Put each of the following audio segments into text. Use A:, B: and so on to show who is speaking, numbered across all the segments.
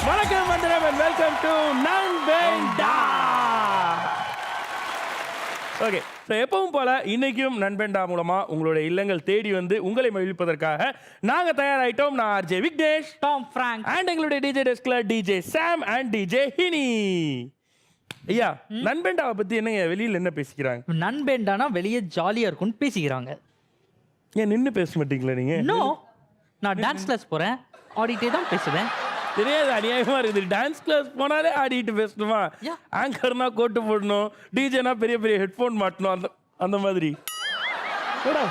A: வணக்கம் வந்தனம் and welcome to Nanbenda. Okay, so எப்பவும் போல இன்னைக்கும் நண்பேண்டா மூலமா உங்களுடைய இல்லங்கள் தேடி வந்து உங்களை மகிழ்ப்பதற்காக நாங்கள் தயாராயிட்டோம். நான் RJ Vignesh,
B: Tom Frank
A: and எங்களுடைய டிஜே டெஸ்க்ல டிஜே சாம் அண்ட் டிஜே ஹினி. ஐயா, நண்பேண்டாவை பத்தி என்னங்க வெளியில என்ன பேசிக்கிறாங்க?
B: நண்பேண்டானா வெளியே ஜாலியா இருக்கும்னு பேசிக்கிறாங்க.
A: ஏன் நின்று பேச மாட்டீங்களா நீங்க?
B: நோ, நான் டான்ஸ் கிளாஸ் போறேன், ஆடிட்டே தான் பேசுவேன்.
A: தெரியாது, அநியாயமா இருக்குது. டான்ஸ் கிளாஸ் போனாலே ஆடிட்டு பேசணுமா? ஆங்கர்னா கோட்டு போடணும், டிஜேனா பெரிய பெரிய ஹெட்ஃபோன் மாட்டணும், அந்த அந்த மாதிரி.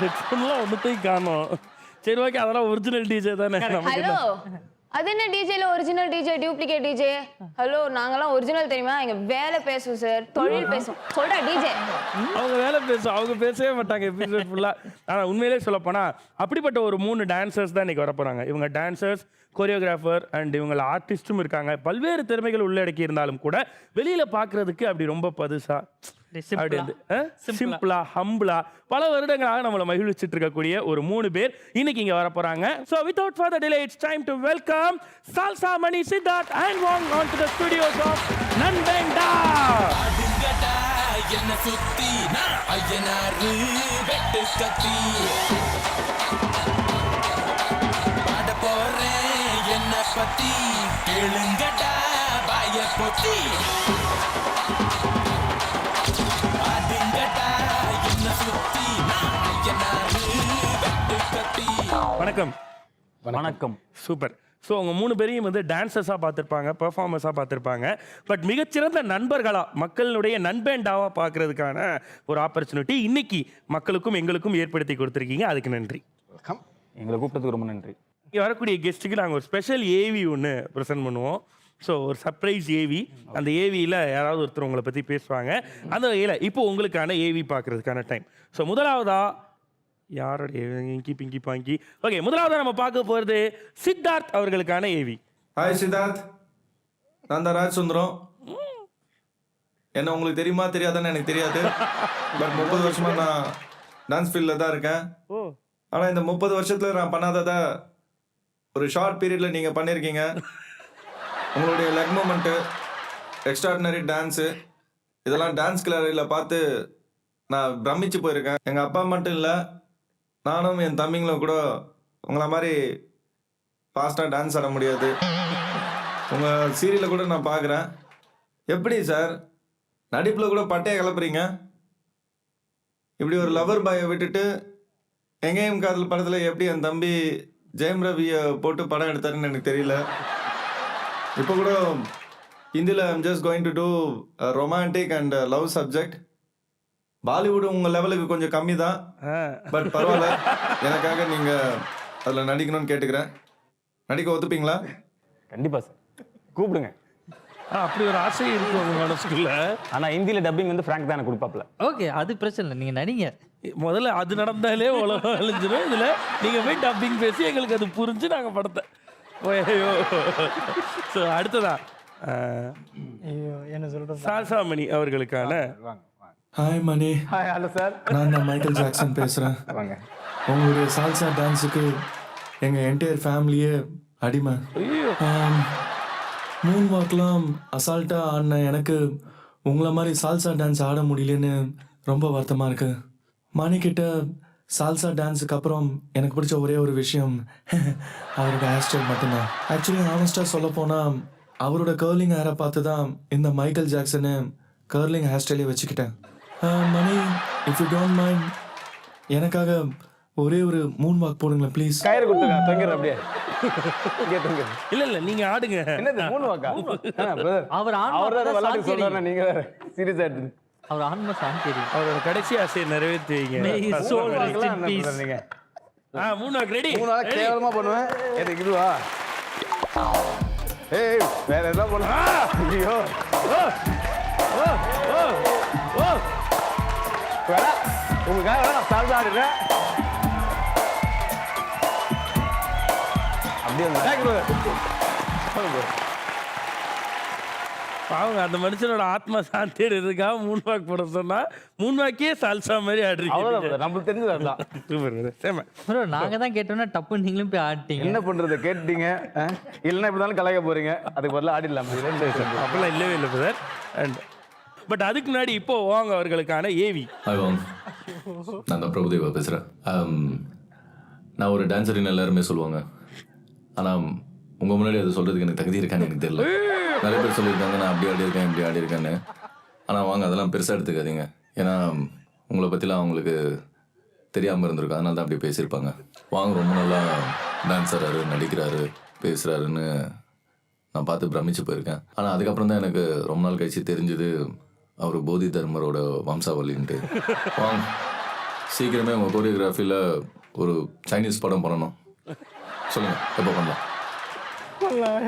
A: ஹெட்ஃபோன்லாம் ஒன்றுத்தையும் காணும். சரி, ஓகே, அதெல்லாம் ஒரிஜினல் டிஜே தானே.
C: ஹலோ, அது என்ன டிஜேல original DJ duplicate DJ? Hello, நாங்கெல்லாம் ஒரிஜினல் தெரியுமா? எங்க வேலை பேசும் சார், தொழில் பேசும். சொல்றா டிஜே.
A: அவங்க வேலை பேசும், அவங்க பேசவே மாட்டாங்க எபிசோட் ஃபுல்லா. ஆனால் உண்மையிலே சொல்ல போனா அப்படிப்பட்ட ஒரு 3 டான்சர்ஸ் தான் இன்னைக்கு வரப்போறாங்க. இவங்க டான்சர்ஸ், கொரியோகிராஃபர் அண்ட் இவங்க ஆர்டிஸ்டும் இருக்காங்க. பல்வேறு திறமைகள் உள்ளடக்கி இருந்தாலும் கூட வெளியில பாக்குறதுக்கு அப்படி ரொம்ப பதுசா, சிம்பிளா, ஹம்பிளா பல வருடங்களாக நம்மளை மகிழ்ச்சிட்டு இருக்கக்கூடிய ஒரு 3 பேர் இன்னைக்கு இங்க வர போறாங்க. So without further delay, it's time to welcome Salsa Mani, Siddharth and Wong onto the studios of நண்பேண்டா.
D: அடுங்கடா என்ன சுத்தி நான் ஐயனாரு வெட்டு கத்தி பாட போறேன் என்ன பத்தி கேளுங்கடா வாய பொத்தி.
A: வணக்கம்.
E: வணக்கம்.
A: சூப்பர். ஸோ அவங்க 3 பேரையும் வந்து டான்சர்ஸாக பார்த்துருப்பாங்க, பெர்ஃபார்மர்ஸாக பார்த்துருப்பாங்க. பட் மிகச்சிறந்த நண்பர்களாக, மக்களுடைய நண்பேண்டாவாக பார்க்கறதுக்கான ஒரு ஆப்பர்ச்சுனிட்டி இன்னைக்கு மக்களுக்கும் எங்களுக்கும் ஏற்படுத்தி கொடுத்துருக்கீங்க. அதுக்கு நன்றி.
E: வணக்கம். எங்களை கூப்பிட்டதுக்கு ரொம்ப நன்றி.
A: இங்கே வரக்கூடிய கெஸ்ட்டுக்கு நாங்கள் ஒரு ஸ்பெஷல் ஏவி ஒன்று ப்ரெசென்ட் பண்ணுவோம். ஸோ ஒரு சர்ப்ரைஸ் ஏவி. அந்த ஏவியில் யாராவது ஒருத்தர் உங்களை பற்றி பேசுவாங்க. அந்த வகையில் இப்போ உங்களுக்கான ஏவி பார்க்கறதுக்கான டைம். ஸோ முதலாவதா யாரோடைய இங்கி பிங்கி பாங்கி. ஓகே, முதலாவதா நம்ம பார்க்க போகிறது சித்தார்த் அவர்களுக்கான ஏவி.
F: ஹாய் சித்தார்த், நான் தான் ராஜ் சுந்தரம். என்ன உங்களுக்கு தெரியுமா தெரியாதான்னு எனக்கு தெரியாது. பட் 30 வருஷமா நான் டான்ஸ் ஃபீல்டில் தான் இருக்கேன். ஆனால் இந்த 30 வருஷத்தில் நான் பண்ணாததை ஒரு ஷார்ட் பீரியடில் நீங்கள் பண்ணியிருக்கீங்க. உங்களுடைய லெக் மூமெண்ட்டு, எக்ஸ்ட்ராடினரி டான்ஸு, இதெல்லாம் டான்ஸ் கிளரியில் பார்த்து நான் பிரமிச்சு போயிருக்கேன். எங்கள் அப்பா மட்டும் இல்லை, நானும் என் தம்பிங்களும் கூட உங்களை மாதிரி ஃபாஸ்ட்டாக டான்ஸ் ஆட முடியாது. உங்கள் சீரியலில் கூட நான் பார்க்குறேன். எப்படி சார் நடிப்பில் கூட பட்டையை கிளப்புறீங்க? இப்படி ஒரு லவர் பாயை விட்டுட்டு எங்கேயும் காதல் படத்தில் எப்படி என் தம்பி ஜெயம் ரவியை போட்டு படம் எடுத்தாருன்னு எனக்கு தெரியல. இப்போ கூட ஹிந்தியில் I'm just going to do romantic and love subject. Bollywood உங்கள் லெவலுக்கு கொஞ்சம் கம்மி தான், பட் பரவாயில்ல, எனக்காக நீங்கள் அதில் நடிக்கணும்னு கேட்டுக்கிறேன். நடிக்க ஒத்துப்பீங்களா?
E: கண்டிப்பாக சார், கூப்பிடுங்க.
A: அப்படி ஒரு ஆசை இருக்கு உங்க மனசுக்குள்ள.
E: ஆனால் ஹிந்தியில் டப்பிங் வந்து ஃப்ராங்க் தானே கொடுப்பாப்ல.
B: ஓகே, அது பிரச்சனை இல்லை, நீங்கள் நடிங்க.
A: முதல்ல அது நடந்தாலே உலகம் அழிஞ்சிடும். இதில் நீங்கள் போய் டப்பிங் பேசி எங்களுக்கு அது புரிஞ்சு நாங்கள் படத்தை ஓய்யோ. ஸோ அடுத்ததா
G: என்ன சொல்றது,
A: சால்சா மணி அவர்களுக்கான.
F: ஹாய் மணி.
E: ஹாய். Hello sir.
F: நான் தான் மைக்கேல் ஜாக்சன் பேசுகிறேன்.
E: வாங்க.
F: உங்களுடைய சால்சா டான்ஸுக்கு எங்கள் என்டையர் ஃபேமிலியே அடிமை. மூன் வாக்லாம் அசால்ட்டாக ஆடின எனக்கு உங்களை மாதிரி சால்சா டான்ஸ் ஆட முடியலன்னு ரொம்ப வருத்தமாக இருக்குது. மணிக்கிட்ட சால்சா டான்ஸுக்கு அப்புறம் எனக்கு பிடிச்ச ஒரே ஒரு விஷயம் அவரோட ஹேர் ஸ்டைல் மட்டும்தான். ஆக்சுவலி ஆனஸ்டாக சொல்ல போனால் அவரோட கர்லிங் ஹேரை பார்த்து தான் இந்த மைக்கேல் ஜாக்சனு கர்லிங் ஹேர் ஸ்டைலே வச்சுக்கிட்டேன். மணி, இஃப் யூ டோன்ட் மைண்ட், எனக்காக ஒரே ஒரு மூன் வாக் போடுங்களேன் ப்ளீஸ்.
E: கயிறு கொடுத்துருங்க, தொங்கிடுறேன் அப்படியே. இங்கே தொங்கு.
A: இல்ல நீங்க ஆடுங்க.
E: என்னது மூணு வாக்கா?
B: அவர்
E: விளையாட்டு சொல்றாரு, நீங்க வேற சீரியஸா எடுத்து.
B: அவர் ஆன்ம சாந்தி,
A: அவரோட கடைசி ஆசையை நிறைவேற்றி வைங்க. மூணு வாக் ரெடி.
E: 3 வாக் கேவலமா பண்ணுவேன். எதுக்கு இதுவா? ஏய், வேற ஏதாவது பண்ணா. ஐயோ. உங்களுக்காக வேணா நான் சால்சா ஆடுறேன். அப்படியே வந்து டேக் bro.
A: பாவங்க அந்த மனுஷனோட ஆத்மா சாந்தி இருக்கா மூணு வாக்கு போட சொன்னா மூணு வாக்கே சால்சா மாதிரி ஆடுறீங்க.
E: அவ்வளவுதான் brother. நம்மளுக்கு தெரிஞ்சது அதுதான்.
A: Super brother. சேம.
B: ப்ரோ நாங்க தான் கேட்டோம்னா டப்பு நீங்களும் போய் ஆடிட்டீங்க.
E: என்ன பண்றது கேட்டீங்க இல்லைன்னா இப்படி தானே கலாய்க்க போறீங்க, அதுக்கு பதிலாக ஆடிடலாம்.
A: அப்படிலாம் இல்லவே இல்லை பிரதர். அண்ட் பட் அதுக்கு முன்னாடி இப்போ வாங்க அவர்களுக்கான ஏவி.
G: நான் தான் பிரபுதேவா பேசுகிறேன். நான் ஒரு டான்ஸர்னு எல்லாருமே சொல்லுவாங்க, ஆனால் உங்கள் முன்னாடி அதை சொல்கிறதுக்கு எனக்கு தகுதி இருக்கான்னு எனக்கு தெரியல. நிறைய பேர் சொல்லியிருக்காங்க நான் அப்படி ஆடி இருக்கேன் இப்படி ஆடி இருக்கேன்னு. ஆனால் வாங்க அதெல்லாம் பெருசாக எடுத்துக்காதீங்க. ஏன்னா உங்களை பற்றிலாம் அவங்களுக்கு தெரியாமல் இருந்திருக்கும், அதனால தான் அப்படி பேசியிருப்பாங்க. வாங்க ரொம்ப நல்லா டான்ஸ் ஆடுறாரு, நடிக்கிறாரு, பேசுகிறாருன்னு நான் பார்த்து பிரமிச்சு போயிருக்கேன். ஆனால் அதுக்கப்புறம் தான் எனக்கு ரொம்ப நாள் கழிச்சு தெரிஞ்சது அவர் போதி தர்மரோட வம்சாவளின்ட்டு. வாங்க சீக்கிரமே உங்கள் கோரியோகிராஃபியில் ஒரு சைனீஸ் படம் பண்ணணும். சொல்லுங்கள் எப்போ பண்ணலாம்?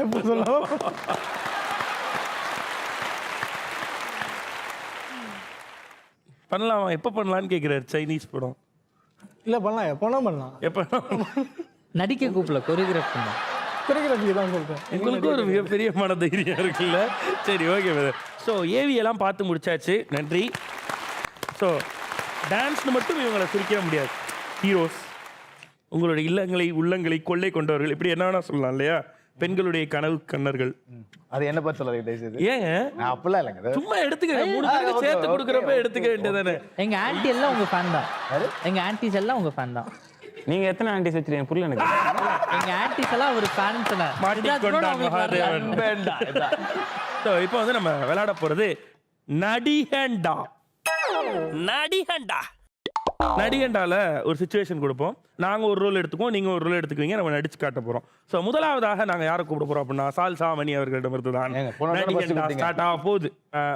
E: எப்போ சொல்லலாம்?
A: பண்ணலாமா? எப்போ பண்ணலான்னு கேட்குறாரு. சைனீஸ் படம்
H: இல்லை பண்ணலாம், எப்போனா பண்ணலாம்.
A: எப்போ?
B: நடிக்க கூப்பிடல, கொரியோகிராஃப் பண்ணலாம்.
H: கொரியோகிராஃபி தான் சொல்கிறேன்.
A: உங்களுக்கு ஒரு மிகப்பெரிய மன தைரியம் இருக்குல்ல. சரி ஓகே பிரதர். ஸோ ஏவி எல்லாம் பார்த்து முடிச்சாச்சு, நன்றி. ஸோ டான்ஸ்னு மட்டும் இவங்களை குறிக்க முடியாது. ஹீரோஸ், உங்களுடைய இல்லங்களை உள்ளங்களை கொள்ளை கொண்டவர்கள், இப்படி என்ன வேணா சொல்லலாம் இல்லையா? பெண்களுடைய கனவு கண்ணர்கள்.
E: அது என்ன பார்த்து சொல்லாதீங்க தயவுசெய்து.
A: ஏங்க
E: நான் அப்படிலாம் இல்லைங்க.
A: சும்மா எடுத்துக்க, மூணு பேருக்கு சேர்த்து கொடுக்குறப்ப எடுத்துக்க வேண்டியதானே.
B: எங்க ஆன்ட்டி எல்லாம் உங்க ஃபேன் தான். எங்க ஆன்ட்டிஸ் எல்லாம் உங்க ஃபேன் தான்.
E: நீங்க எத்தனை ஆண்டிஸ் வச்சிருக்கீங்க புரியல எனக்கு.
B: எங்க ஆன்ட்டிஸ் எல்லாம் ஒரு ஃபேன் தானே.
A: மாட்டிக்கொண்டான் மகாதேவன். ஸோ இப்போ வந்து நம்ம விளையாட போறது நடிகண்டா. நடிகண்டா நடிகண்டால ஒரு சுச்சுவேஷன் கொடுப்போம். நாங்கள் ஒரு ரோல் எடுத்துக்குவோம், நீங்கள் ஒரு ரோல் எடுத்துக்குவீங்க, நம்ம நடிச்சு காட்ட போகிறோம். ஸோ முதலாவதாக நாங்கள் யாரை கூப்பிட போகிறோம் அப்படின்னா சால்சா மணி அவர்களிடமிருந்து தான் நடிகண்டா ஸ்டார்ட் ஆக போகுது.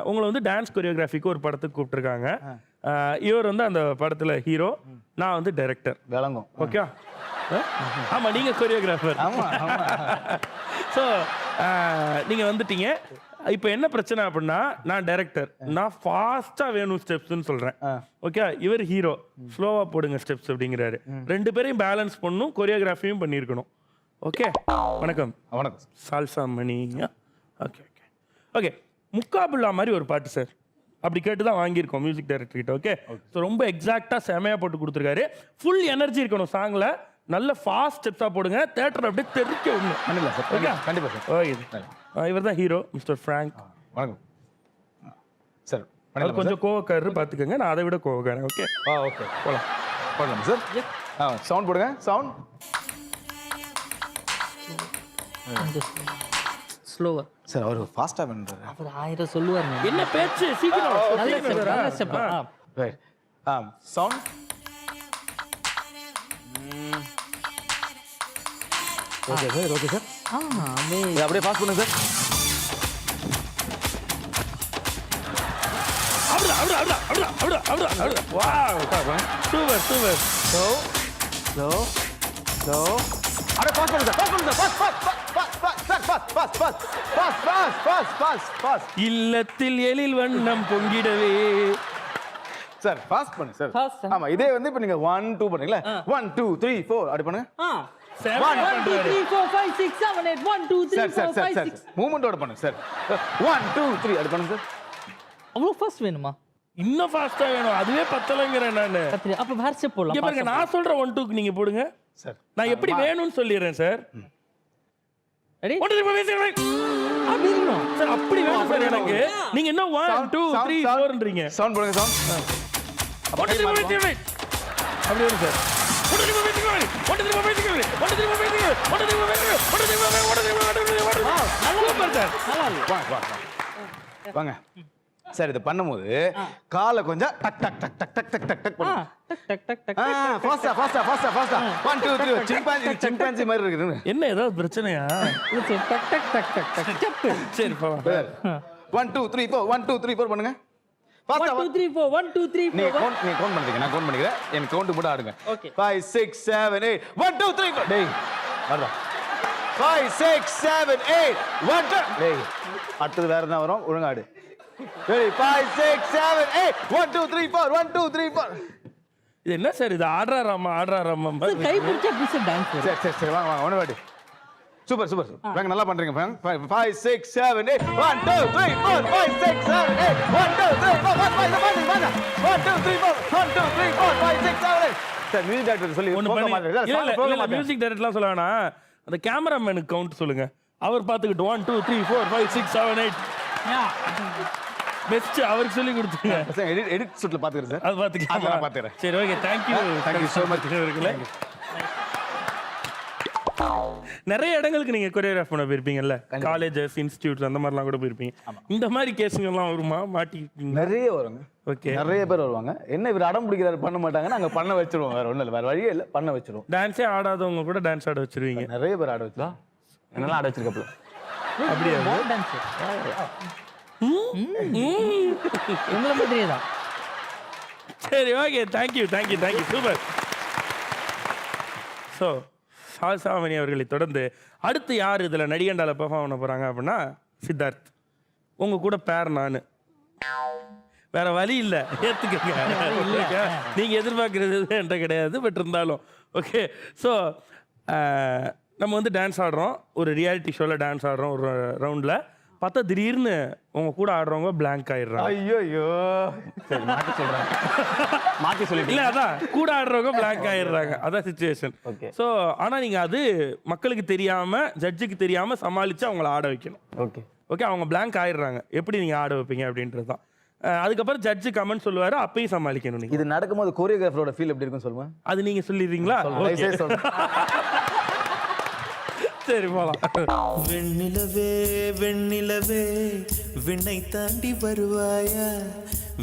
A: உங்களை வந்து டான்ஸ் கொரியோகிராஃபிக்கு ஒரு படத்துக்கு கூப்பிட்டுருக்காங்க. இவர் வந்து அந்த படத்தில் ஹீரோ, நான் வந்து டைரக்டர்.
E: விளங்கும்.
A: ஓகே. ஆமாம், நீங்கள் கொரியோகிராஃபர். ஸோ நீங்கள் வந்துட்டீங்க. இப்போ என்ன பிரச்சனை அப்படின்னா, நான் டைரக்டர், நான் ஃபாஸ்ட்டாக வேணும் ஸ்டெப்ஸ்ன்னு சொல்கிறேன். ஓகே, இவர் ஹீரோ, ஸ்லோவாக போடுங்க ஸ்டெப்ஸ் அப்படிங்கிறாரு. ரெண்டு பேரையும் பேலன்ஸ் பண்ணணும், கொரியோகிராஃபியும் பண்ணியிருக்கணும். ஓகே. வணக்கம்.
E: வணக்கம்.
A: Salsa Mani. Okay okay okay. முக்காபுல்லா மாதிரி ஒரு பாட்டு சார், அப்படி கேட்டு தான் வாங்கியிருக்கோம் மியூசிக் டைரக்டர் கிட்ட. ஓகே. ஸோ ரொம்ப எக்ஸாக்டாக செமையாக போட்டு கொடுத்துருக்காரு. ஃபுல் எனர்ஜி இருக்கணும் சாங்கில், நல்ல ஃபாஸ்ட் ஸ்டெப்ஸாக போடுங்க, தேட்டர் அப்படியே தெரிக்க விடணும்.
E: பண்ணிடலாம் சார்.
A: ஓகே,
E: கண்டிப்பாக சார்.
A: ஓகே. இவர் தான் ஹீரோ, மிஸ்டர் ஃப்ராங்க்.
E: வணக்கம் சார்.
A: அது கொஞ்சம் கோவக்காரரு பார்த்துக்கோங்க, நான் அதை விட கோவக்காரன். ஓகே
E: ஓகே போகலாம் போடலாம் சார். சவுண்ட் போடுங்க. சவுண்ட்
B: ஸ்லோவா
E: சார். அவர் ஃபாஸ்ட்டாக பண்ணுறாரு.
B: அவர் 1000 சொல்லுவார்.
A: என்ன பேச்சு, சீக்கிரம்.
B: நல்ல ஸ்டெப், நல்ல step.
E: Right. Sound. Okay sir. Okay sir. இதை அப்படியே பாஸ் பண்ணுங்க sir.
A: Super super.
E: Slow slow slow. அப்படியே பாஸ் பண்ணுங்க சார். பாஸ் பண்ணுங்க சார். பாஸ்.
A: இல்லத்தில் எழில் வண்ணம் பொங்கிடவே.
E: சார் பாஸ் பண்ணுங்க சார்.
B: Fast, sir.
E: ஆமா, இதே வந்து இப்போ நீங்க 1 2 பண்ணுங்களா? 1 2 3 4 அப்படி பண்ணுங்க.
B: 1 2 3 4 5 6 7 8 1 2 3
E: சார்
B: 4
E: சார் சார்
B: 5
E: சார்
B: 6.
E: மூவ்மெண்டோட பண்ணுங்க சார். 1 2 3 அப்படி பண்ணுங்க சார்.
B: அவ்வளோ ஃபாஸ்ட் வேணுமா?
A: இன்னும் ஃபாஸ்டா வேணும், அதுவே பத்தலைங்கிறேன் நானு.
B: கத்திரி அப்ப வேற ஸ்டெப்
A: இங்க
B: போடலாம்.
A: பாருங்க, நான் சொல்ற 1 2க்கு நீங்க போடுங்க
E: சார்.
A: நான் எப்படி வேணும்னு சொல்லிடுறேன் சார்.
B: ரெடி?
A: 1 2 3
B: அப்படி இருக்கணும்.
A: சார், அப்படி வேணும் சார் எனக்கு. நீங்க இன்னும் 1 2 3 4ன்றீங்க.
E: சவுண்ட் போடுங்க. சவுண்ட்.
A: 1 2 3 4 அப்படி வேணும் சார். 1 2 3 4 1 2 3 4 1 2 3 4 1 2 3 4 1 2 super sir.
E: வாங்க சார். இது பண்ணும்போது காலை கொஞ்சம் டக் டக் டக் டக் டக் டக் டக் டக் பண்ணுங்க.
B: டக் டக் டக் டக்.
E: ஃபாஸ்டா 1 2 3 சிம்பான்சி மாதிரி இருக்குது.
A: என்ன ஏதாவது பிரச்சனையா?
B: டக் டக் டக் டக் டக் ஸ்டெப்.
A: சரி போலாம்.
E: 1 2 3 4 1 2 3 4 பண்ணுங்க.
B: 1 2 3 4 1 2 3
E: நீ
B: 4.
E: கவுண்ட் பண்ணுங்க. நான் கவுண்ட் பண்ணிக்கிறேன். எனக்கு கவுண்ட் மட்டும் ஆடுங்க.
B: Okay.
E: 5 6 7 8 1 2 3 4. டேய் வரடா. 5 6 7 8 1 2. டேய் அடுத்து வேற என்ன வரும்? ஒழுங்கா ஆடு. Ready? 5, 6, 7, 8. 1, 2, 3, 4. 1, 2, 3, 4.
A: இது என்ன சார் இது ஆடுறாராமா
B: சார் கை பிடிச்சா எப்படி சார் டான்ஸ் வரும்?
E: சரி வாங்க வாங்க ஒன்று வாட்டி சூப்பர் சூப்பர் வாங்க நல்லா பண்றீங்க ஃப்ரெண்ட் 5, 6, 7, 8. 1, 2, 3, 4. 5, 6, 7, 8. 1, 2, 3, 4. 1, 2, 3, 4. 1, 2, 3, 4. 5, 6, 7, 8. சார் மியூசிக் டைரக்டர் சொல்லி
A: ஒண்ணு
E: போக மாட்டேன்
A: பண்ணி மியூசிக் டைரக்டர்லாம் சொல்ல வேணாம், அந்த கேமராமேனுக்கு கவுண்ட் சொல்லுங்க. அவர் பார்த்துக்கிட்டு 1, 2, 3, 4, 5, 6, 7, 8 பெஸ்ட் அவருக்கு சொல்லி கொடுத்துருங்க.
E: எடிட் ஷூட்ல பாத்துக்கிறேன் சார்.
A: அது பார்த்துக்கலாம்.
E: அதெல்லாம் பார்த்துக்கிறேன்.
A: சரி ஓகே, தேங்க்யூ
E: so much.
A: இருக்குல்ல. நிறைய இடங்களுக்கு நீங்க கொரியோகிராஃப் பண்ண போயிருப்பீங்கல்ல, காலேஜஸ் இன்ஸ்டிடியூட்ஸ் அந்த மாதிரிலாம் கூட போயிருப்பீங்க. இந்த மாதிரி கேஸுங்கெல்லாம் வருமா? மாட்டிக்கிட்டீங்க?
E: நிறைய வருங்க.
A: ஓகே,
E: நிறைய பேர் வருவாங்க. என்ன இவர் அடம் பிடிக்கிறாரு பண்ண மாட்டாங்க, நாங்க பண்ண வச்சிருவோம். வேற ஒண்ணும் இல்லை, வேற வழியே இல்லை, பண்ண வச்சிருவோம்.
A: டான்ஸே ஆடாதவங்க கூட டான்ஸ் ஆட வச்சிருவீங்க.
E: நிறைய பேர் ஆட வச்சிருக்கோம். என்னெல்லாம் ஆட வச்சிருக்கப்பல
A: அப்படியா?
B: டான்ஸ் உங்களை மாதிரியே தான்.
A: சரி ஓகே, தேங்க்யூ சூப்பர். ஸோ சாசாமணி அவர்களை தொடர்ந்து அடுத்து யார் இதில் நடிகண்டால பெர்ஃபார்ம் பண்ண போகிறாங்க அப்படின்னா சித்தார்த். உங்கள் கூட பேர் நான், வேற வழி இல்லை, ஏற்றுக்கங்க. நீங்கள் எதிர்பார்க்குறது என்கிட்ட கிடையாது, பட் இருந்தாலும் ஓகே. ஸோ நம்ம வந்து டான்ஸ் ஆடுறோம், ஒரு ரியாலிட்டி ஷோவில் டான்ஸ் ஆடுறோம். ஒரு ரவுண்டில் பார்த்தா திடீர்னு உங்க கூட ஆடுறவங்க பிளாங்க் ஆயிடுறாங்க.
E: ஐயோ சரி மாத்தி சொல்றாங்க, மாத்தி சொல்லி
A: இல்ல அதான் கூட ஆடுறவங்க பிளாங்க் ஆயிடுறாங்க, அதான் சிச்சுவேஷன்.
E: Okay.
A: ஸோ ஆனால் நீங்கள் அது மக்களுக்கு தெரியாம, ஜட்ஜுக்கு தெரியாம சமாளித்து அவங்கள ஆட வைக்கணும்.
E: ஓகே
A: ஓகே, அவங்க பிளாங்க் ஆயிடுறாங்க, எப்படி நீங்கள் ஆட வைப்பீங்க அப்படின்றது தான். அதுக்கப்புறம் ஜட்ஜு கமெண்ட் சொல்லுவாரு, அப்பயும் சமாளிக்கணும் நீங்கள்.
E: இது நடக்கும்போது கோரியோகிராஃபரோட ஃபீல் எப்படி இருக்குன்னு சொல்லுங்க.
A: அது நீங்கள் சொல்லிடுறீங்களா? சரி போலாம்.
D: வெண்ணிலவே வெண்ணிலவே விண்ணை தாண்டி வருவாயா,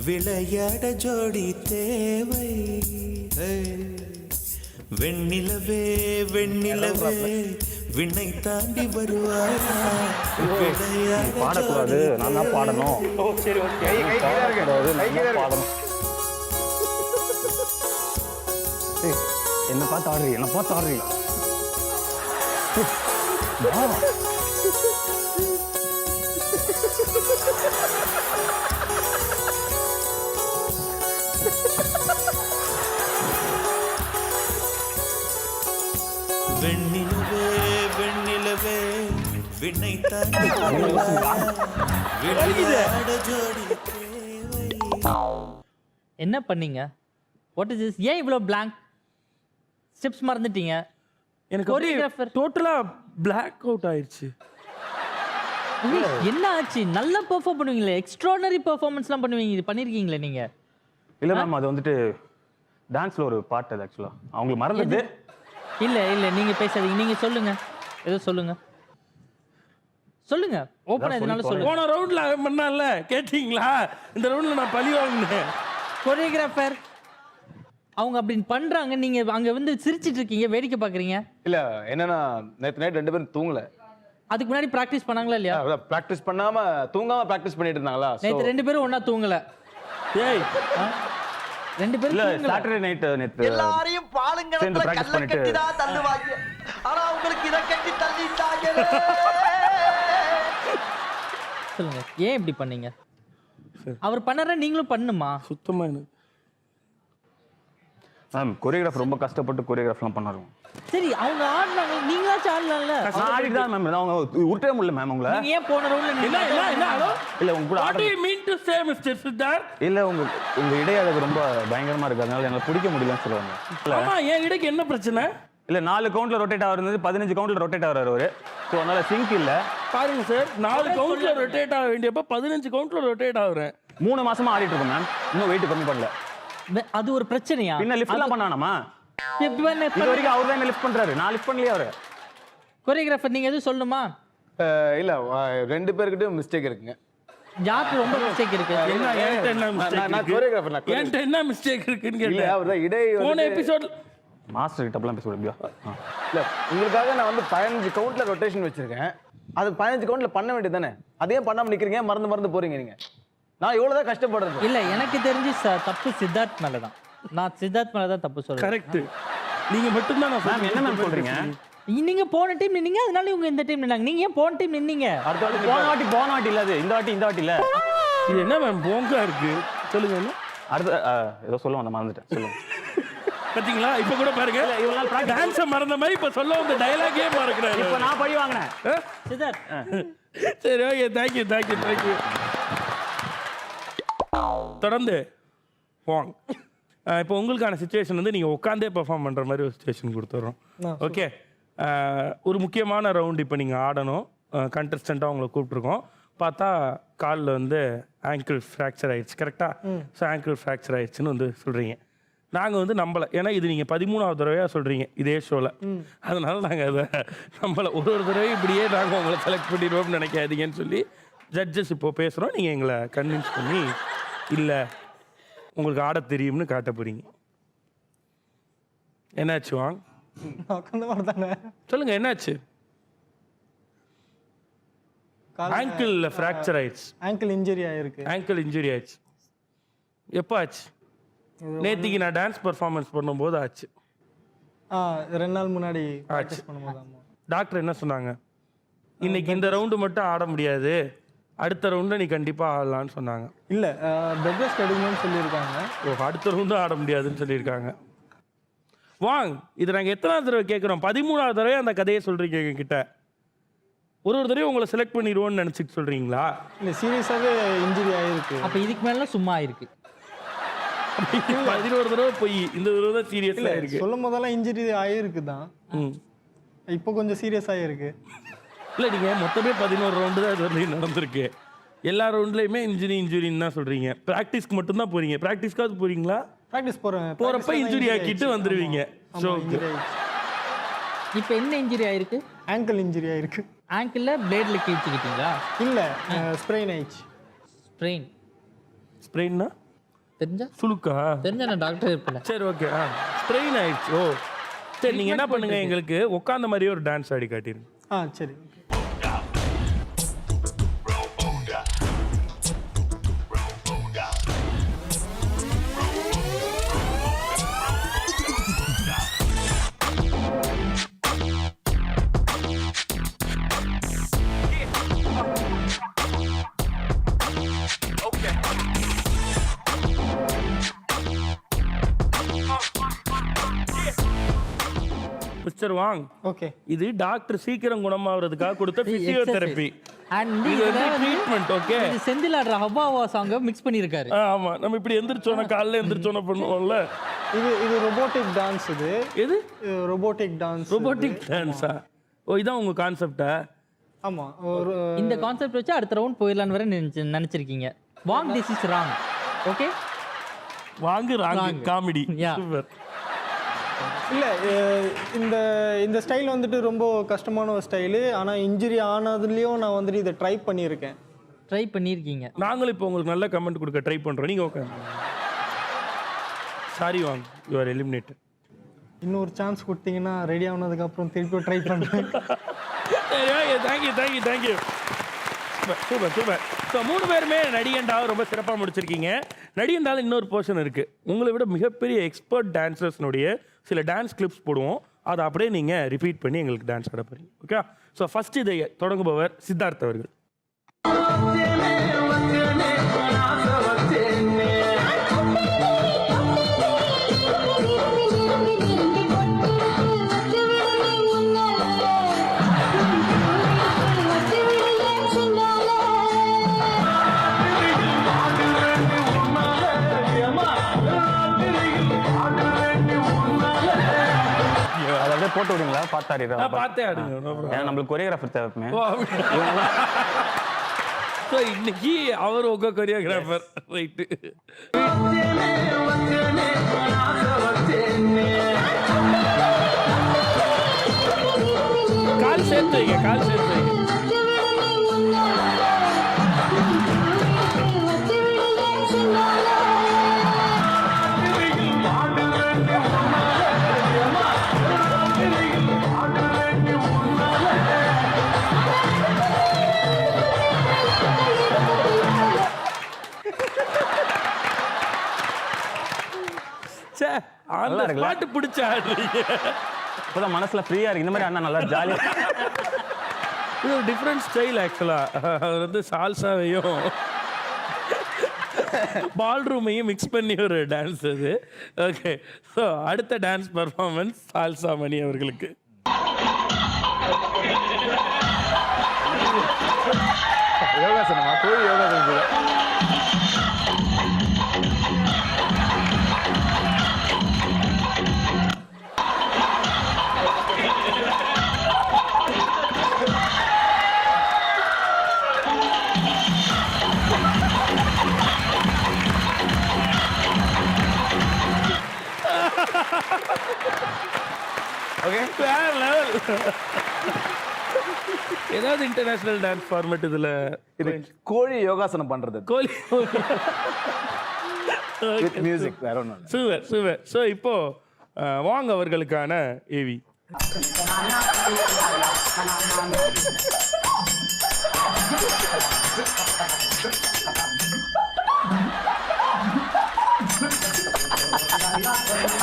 D: விளையாட ஜோடி தேவை. வெண்ணிலவே வெண்ணிலவே விண்ணை தாண்டி வருவாயா, விளையாட
E: பாடக்கூடாது, நான் தான் பாடணும்.
A: சரி ஓகே,
E: பாடணும். என்ன பார்த்து ஆடுறீங்க, என்ன பார்த்து ஆடுறீங்க.
D: வெண்ணிலவே வெண்ணிலவே விண்ணை தாண்டி வருவாயா, விளையாட ஜோடி தேவை.
B: என்ன பண்ணீங்க? What is this? ஏன் இவ்வளோ பிளாங்க் ஸ்டெப்ஸ் மறந்துட்டீங்க?
A: எனக்கு
B: Choreographer.
A: டோட்டலாக பிளாக் அவுட் ஆயிடுச்சு.
B: என்ன ஆச்சு? நல்லா பெர்ஃபார்ம் பண்ணுவீங்களே, எக்ஸ்ட்ராடனரி பெர்ஃபார்மன்ஸ்லாம் பண்ணுவீங்க, இது பண்ணியிருக்கீங்களே நீங்க.
E: இல்ல மேம், அது வந்துட்டு டான்ஸ்ல ஒரு பார்ட். அது ஆக்சுவலா அவங்களுக்கு மறந்தது.
B: இல்ல நீங்க பேசாதீங்க, நீங்க சொல்லுங்க, ஏதோ சொல்லுங்க ஓப்பனா எதனால சொல்லுங்க.
A: போன ரவுண்ட்ல அவன் பண்ணான்ல, கேட்டீங்களா? இந்த ரவுண்ட்ல நான் பழி வாங்கினேன்.
B: கொரியோகிராஃபர் அவங்க அப்படி பண்றாங்க, நீங்க அங்க வந்து சிரிச்சிட்டு இருக்கீங்க, வேடிக்கை பாக்குறீங்க.
E: இல்ல என்னன்னா, நேத்து நைட் 2 பேரும் தூங்கல.
B: அதுக்கு முன்னாடி பிராக்டிஸ் பண்ணாங்களா இல்லையா?
E: பிராக்டிஸ் பண்ணாம தூங்காம பிராக்டிஸ் பண்ணிட்டு இருந்தாங்களா?
B: நேத்து 2 பேரும் ஒண்ணா தூங்கல.
A: ஏய்
B: 2 பேரும்
E: இல்ல
B: தூங்கல.
E: சாட்டர்டே நைட் நேத்து
I: எல்லாரையும் பாலுங்கடத்துல கல்ல கட்டி தான் தள்ளுவாங்க. ஆனா உங்களுக்கு இத கட்டி தள்ளிட்டாங்க.
B: சொல்லுங்க, ஏன் இப்படி பண்ணீங்க? அவர் பண்ணற நீங்களும் பண்ணுமா?
A: சுத்தமா எனக்கு
E: மேம் கோரியோகிராஃப் ரொம்ப கஷ்டப்பட்டு கோரியோகிராஃப்லாம் பண்ணாரு.
B: சரி, அவங்க ஆடுனாங்க, நீங்களாச்சும் ஆடலாம்ல.
E: நான் ஆடிட்டு தான் மேம், அவங்க உருட்டவே முடியல மேம். உங்களை
B: நீங்க ஏன் போன ரவுண்ட்ல
A: என்ன ஹலோ?
E: இல்ல உங்க கூட
A: What do you mean to say, Mr. Siddharth?
E: இல்ல உங்க இடையாளர் ரொம்ப பயங்கரமா இருக்கு, அதனால என்னால பிடிக்க முடியலன்னு சொல்லுவாங்க. இல்ல
A: ஆமா, என் இடைக்கு என்ன பிரச்சனை?
E: இல்ல 4 கவுண்ட்ல ரொட்டேட் ஆகுறது 15 கவுண்ட்ல ரொட்டேட் ஆகுறாரு அவரு. சோ அதனால சிங்க் இல்ல.
A: பாருங்க சார், 4 கவுண்ட்ல ரொட்டேட் ஆக வேண்டியப்ப 15 கவுண்ட்ல ரொட்டேட் ஆகுறேன்.
E: 3 மாசமா ஆடிட்டு இருக்கோம் மேம், இன்னும் வெயிட் கம்மி பண்ணல.
B: அது ஒரு பிரச்சனையா?
E: பின்ன லிஃப்ட் எல்லாம் பண்ணானாமா? இது வரைக்கும் அவர் தான் லிஃப்ட் பண்றாரு, நான் லிஃப்ட் பண்ணலையே அவரு.
B: கொரியோகிராஃபர் நீங்க எதுவும் சொல்லணுமா?
E: இல்ல 2 பேர்கிட்டயும் மிஸ்டேக் இருக்குங்க.
B: யாருக்கு ரொம்ப மிஸ்டேக் இருக்கு?
A: என்ன என்கிட்ட என்ன mistake
E: நான்
A: இருக்கு?
E: choreographer, நான்
A: என்கிட்ட என்ன மிஸ்டேக் இருக்குன்னு
E: இல்ல
A: கேட்டேன்.
E: அவர் தான் இடை
A: போன எபிசோட்
E: மாஸ்டர் கிட்ட எல்லாம் பேச முடியும். இல்ல உங்களுக்காக நான் வந்து 15 கவுண்ட்ல ரொட்டேஷன் வச்சிருக்கேன். அது 15 கவுண்ட்ல பண்ண வேண்டியது தானே, அதே பண்ணாம நிக்கிறீங்க, மறந்து போறீங்க நீங்க. நான் எவ்வளவுதான் கஷ்டப்படுறது.
B: இல்ல எனக்கு தெரிஞ்சு தப்பு சித்தார்த் மேலதான். நான் சித்தார்த் மேலதான் தப்பு சொல்றேன்.
A: கரெக்ட். நீங்க மட்டும் தான்
E: மேம் என்ன மேம் சொல்றீங்க?
B: நீங்க போன டைம் நின்னீங்க, அதனால இவங்க இந்த டைம் நின்னாங்க. நீங்க ஏன் போன டைம் நின்னீங்க?
E: அடுத்த வாட்டி போன வாட்டி இல்ல, அது இந்த வாட்டி இல்ல.
A: இது என்ன மேம் போங்கா இருக்கு சொல்லுங்க என்ன
E: அடுத்த ஏதோ சொல்லுவோம் அந்த மறந்துட்டேன் சொல்லுங்க.
A: பாத்தீங்களா இப்ப கூட பாருங்க
E: இவ்வளவு நாள்
A: டான்ஸ மறந்த மாதிரி இப்ப சொல்ல வந்த டயலாகே மறக்கிறாரு.
E: இப்போ நான் பழி வாங்கினேன்.
B: சித்தார்த்
A: சரி ஓகே தேங்க்யூ தேங்க்யூ தேங்க்யூ. தொடர்ந்து வாங்க. இப்போ உங்களுக்கான சுச்சுவேஷன் வந்து நீங்கள் உட்காந்தே பெர்ஃபார்ம் பண்ணுற மாதிரி ஒரு சுச்சுவேஷன் கொடுத்துட்றோம். ஓகே, ஒரு முக்கியமான ரவுண்ட் இப்போ நீங்கள் ஆடணும். கண்டஸ்டண்ட்டாக உங்களை கூப்பிட்ருக்கோம். பார்த்தா காலில் வந்து ஆங்கிள் ஃப்ராக்சர் ஆயிடுச்சு. கரெக்டாக? ஸோ ஆங்கிள் ஃப்ராக்சர் ஆயிடுச்சுன்னு வந்து சொல்கிறீங்க. நாங்கள் வந்து நம்பலை, ஏன்னா இது நீங்கள் 13வது தடவையாக சொல்கிறீங்க இதே ஷோவில். அதனால நாங்கள் அதை நம்பலை. ஒரு தடவை இப்படியே நாங்கள் உங்களை செலக்ட் பண்ணிடுவோம்னு நினைக்காதீங்கன்னு சொல்லி ஜட்ஜஸ் இப்போது பேசுகிறோம். நீங்கள் எங்களை கன்வின்ஸ் பண்ணி இல்லை உங்களுக்கு ஆட தெரியும்னு காட்ட போகிறீங்க. என்னாச்சு வாங்க
H: உட்காந்த மாதிரி தானே.
A: சொல்லுங்கள் என்னாச்சு? ஆங்கிளில் ஃப்ராக்சர் ஆயிடுச்சு.
H: ஆங்கிள் இன்ஜுரி ஆயிருக்கு.
A: ஆங்கிள் இன்ஜுரி ஆயிடுச்சு. எப்போ ஆச்சு? நேத்திக்கு நான் டான்ஸ் பர்ஃபார்மன்ஸ் பண்ணும்போது ஆச்சு.
H: 2 நாள் முன்னாடி
A: ஆச்சு.
H: ப்ராக்டிஸ் பண்ணும்போது. ஆமா.
A: டாக்டர் என்ன சொன்னாங்க? இன்னைக்கு இந்த ரவுண்டு மட்டும் ஆட முடியாது, அடுத்த ரவுண்டில் நீ கண்டிப்பாக ஆடலான்னு சொன்னாங்க.
H: இல்ல பெட் ரெஸ்ட் எடுக்கணும்னு சொல்லியிருக்காங்க.
A: ஓ, அடுத்த ரவுண்டும் ஆட முடியாதுன்னு சொல்லியிருக்காங்க. வாங்க, இது நாங்கள் எத்தனாவது தடவை கேட்குறோம்? 13வது தடவை அந்த கதையை சொல்கிறீங்க எங்ககிட்ட. ஒரு தடவை உங்களை செலக்ட் பண்ணிடுவோன்னு நினச்சிட்டு சொல்கிறீங்களா?
H: இல்ல சீரியஸாவே இன்ஜுரி ஆயிருக்கு.
B: அப்போ இதுக்கு மேலே சும்மா இருக்கு.
A: 11 தடவை போய் இந்த தடவை தான் சீரியஸாக இருக்கு.
H: சொல்லும் போதெல்லாம் இன்ஜுரி ஆயிருக்கு தான். இப்போ கொஞ்சம் சீரியஸ் ஆயிருக்கு.
A: இல்லை, நீங்கள் மொத்தமே 11 ரவுண்டு தான் இது வந்து நடந்திருக்கு. எல்லா ரவுண்ட்லேயுமே இன்ஜுரின்னு தான் சொல்கிறீங்க. ப்ராக்டிஸ்க்கு மட்டும்தான் போகிறீங்க. ப்ராக்டிஸ்க்காவது போகிறீங்களா?
H: ப்ராக்டிஸ்
A: போகிறப்ப இன்ஜுரி ஆக்கிட்டு வந்துடுவீங்க. ஸோ
B: இப்போ என்ன இன்ஜுரி ஆயிருக்கு?
H: ஆங்கிள் இன்ஜுரி ஆயிருக்கு.
B: ஆங்கிளில் பிளேடில் கிழிச்சிக்கிட்டீங்களா?
H: இல்ல ஸ்ப்ரெயின் ஆயிடுச்சு.
B: ஸ்ப்ரெயின்.
A: ஸ்ப்ரெயின்னா
B: தெரிஞ்சா
A: சுளுக்கா?
B: தெரிஞ்சா நான் டாக்டர் இருப்பேன்.
A: சரி ஓகே. ஸ்ப்ரெயின் ஆயிடுச்சு. ஓ சரி, நீங்கள் என்ன பண்ணுங்க, எங்களுக்கு உட்காந்த மாதிரியே ஒரு டான்ஸ் ஆடி காட்டிடுங்க.
H: சரி.
A: மிஸ்டர் வாங்,
H: ஓகே.
A: இது டாக்டர் சீக்கிரம் குணமாகிறதுக்காக கொடுத்த பிசியோதெரபி.
B: அண்ட்
A: இது வந்து ட்ரீட்மெண்ட். ஓகே,
B: இது செந்தில் ஆடுற ஹவாவா சாங்க மிக்ஸ் பண்ணியிருக்காரு.
A: ஆமா, நம்ம இப்படி எந்திரிச்சோன்னா காலைல எந்திரிச்சோன்னா பண்ணுவோம்ல.
H: இது robotic டான்ஸ்.
A: எது
H: robotic டான்ஸ்?
A: robotic டான்ஸா? ஓ, இதான் உங்க கான்செப்டா?
H: ஆமா.
B: இந்த கான்செப்ட் வச்சு அடுத்த ரவுண்ட் போயிடலான்னு வரை நினைச்சிருக்கீங்க. வாங், திஸ் இஸ் ராங். ஓகே,
A: வாங்கு ராங் காமெடி.
B: Yeah.
A: சூப்பர்.
H: இல்ல இந்த ஸ்டைல் வந்துட்டு ரொம்ப கஷ்டமான ஒரு ஸ்டைலு. ஆனா இன்ஜுரி ஆனதுலயும் நான் வந்துட்டு இதை ட்ரை பண்ணியிருக்கேன்.
B: ட்ரை பண்ணியிருக்கீங்க.
A: நாங்களும் இப்போ உங்களுக்கு நல்ல கமெண்ட் கொடுக்க ட்ரை பண்றோம். நீங்க okay. Sorry Wang, you are eliminated.
H: இன்னொரு சான்ஸ் கொடுத்தீங்கன்னா ரெடி ஆனதுக்கு அப்புறம் திருப்பி ட்ரை பண்றேன்.
A: தேங்க்யூ. சூப்பர். ஸோ 3 பேருமே நடிகண்டாவை ரொம்ப சிறப்பாக முடிச்சிருக்கீங்க. நடிகண்டாவில் இன்னொரு போர்ஷன் இருக்குது. உங்களை விட மிகப்பெரிய எக்ஸ்பர்ட் டான்சர்ஸ்னுடைய சில டான்ஸ் கிளிப்ஸ் போடுவோம். அதை அப்படியே நீங்கள் ரிப்பீட் பண்ணி எங்களுக்கு டான்ஸ் ஆட போகிறீங்க. ஓகே, ஸோ ஃபஸ்ட் இதை தொடங்குபவர் சித்தார்த் அவர்கள்.
E: அதை போட்டு விடுங்களா? பார்த்தாடிடுறேன்.
A: பார்த்தே ஆடுங்க.
E: ஏன்னா நம்மளுக்கு கொரியோகிராஃபர் தேவைப்பமே.
A: ஸோ இன்னைக்கு அவர் உங்க கொரியோகிராஃபர். ரைட்டு. கால் சேர்த்து வைங்க. அந்த பாட்டு பிடிச்ச ஆடுறீங்க.
E: இப்போதான் மனசுல ஃப்ரீயா இருக்கு. இந்த மாதிரி அண்ணா நல்லா ஜாலியா.
A: இது ஒரு டிஃப்ரெண்ட் ஸ்டைல் ஆக்சுவலா. அவர் வந்து சால்சாவையும் பால் ரூமையும் மிக்ஸ் பண்ணி ஒரு டான்ஸ் அது. ஓகே, ஸோ அடுத்த டான்ஸ் பர்ஃபார்மன்ஸ் சால்சா மணி அவர்களுக்கு.
E: யோகாசனமா? கோழி யோகாசனம் கூட. ஓகே,
A: வேற லெவல். ஏதாவது இன்டர்நேஷனல் டான்ஸ் ஃபார்மேட் இதுல
E: இது கோழி யோகாசனம் பண்றது
A: கோலி.
E: வித் மியூசிக், வேற ஒண்ணும் இல்ல.
A: Super super. ஸோ இப்போ வாங்க அவர்களுக்கான ஏவி.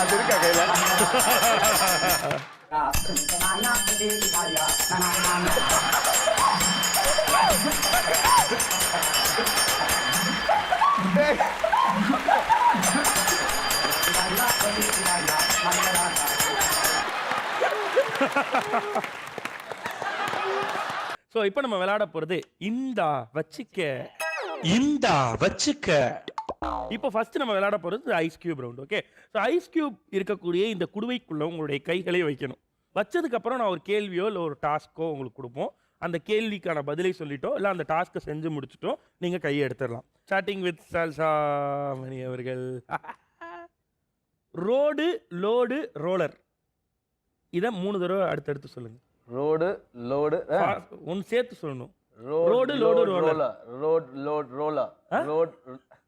E: அது இருக்கா கையில?
A: ஸோ இப்போ நம்ம விளையாட போறது இந்தா வச்சுக்க. இந்தா வச்சுக்க. இப்போ ஃபர்ஸ்ட் நம்ம விளையாட போறது ice cube round. Okay, so ice cube இருக்கக்கூடிய இந்த குடுவைக்குள்ள உங்களுடைய கைகளை வைக்கணும். வச்சதுக்கு அப்புறம் நான் ஒரு கேள்வியோ இல்லை ஒரு டாஸ்க்கோ உங்களுக்கு கொடுப்போம். அந்த கேள்விக்கான பதிலை சொல்லிட்டோ இல்லை அந்த டாஸ்க்கை செஞ்சு முடிச்சிட்டோ நீங்க கையை எடுத்துடலாம். ஸ்டார்டிங் வித் சால்சா மணி அவர்கள். ரோடு லோடு ரோலர், இதை 3 தடவை அடுத்தடுத்து சொல்லுங்க.
E: ரோடு லோடு
A: ஒன்னு சேர்த்து சொல்லணும்.
E: Road load roller. Road load roller. Road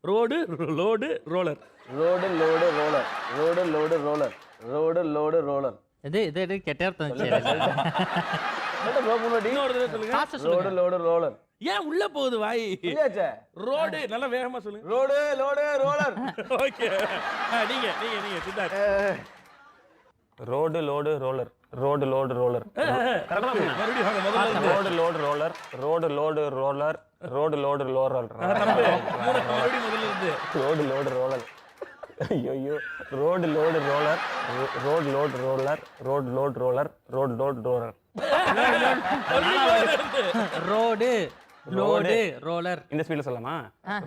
A: road load roller.
E: Road load roller. Road load roller. Road load roller.
B: இது கெட்ட அர்த்தம்.
A: இன்னொரு தடவை சொல்லுங்க.
E: Road load roller.
A: ஏன் உள்ள போகுது வாய்?
E: இல்லையாச்சே.
A: ரோடு நல்லா வேகமா சொல்லுங்க.
E: Road load roller.
A: ஓகே, நீங்க நீங்க நீங்க Siddharth.
J: Road load roller. Road load roller.
A: மறுபடியும் வாங்க, முதல்ல இருந்து.
J: Road load roller. Road load roller. Road load roller.
A: தப்பு. மறுபடியும் முதல்ல இருந்து.
J: Road load roller. ஐயோ, road load roller. Road load roller. Road load roller. Road load roller.
B: Road load roller.
J: இந்த ஸ்பீட்ல சொல்லலாமா?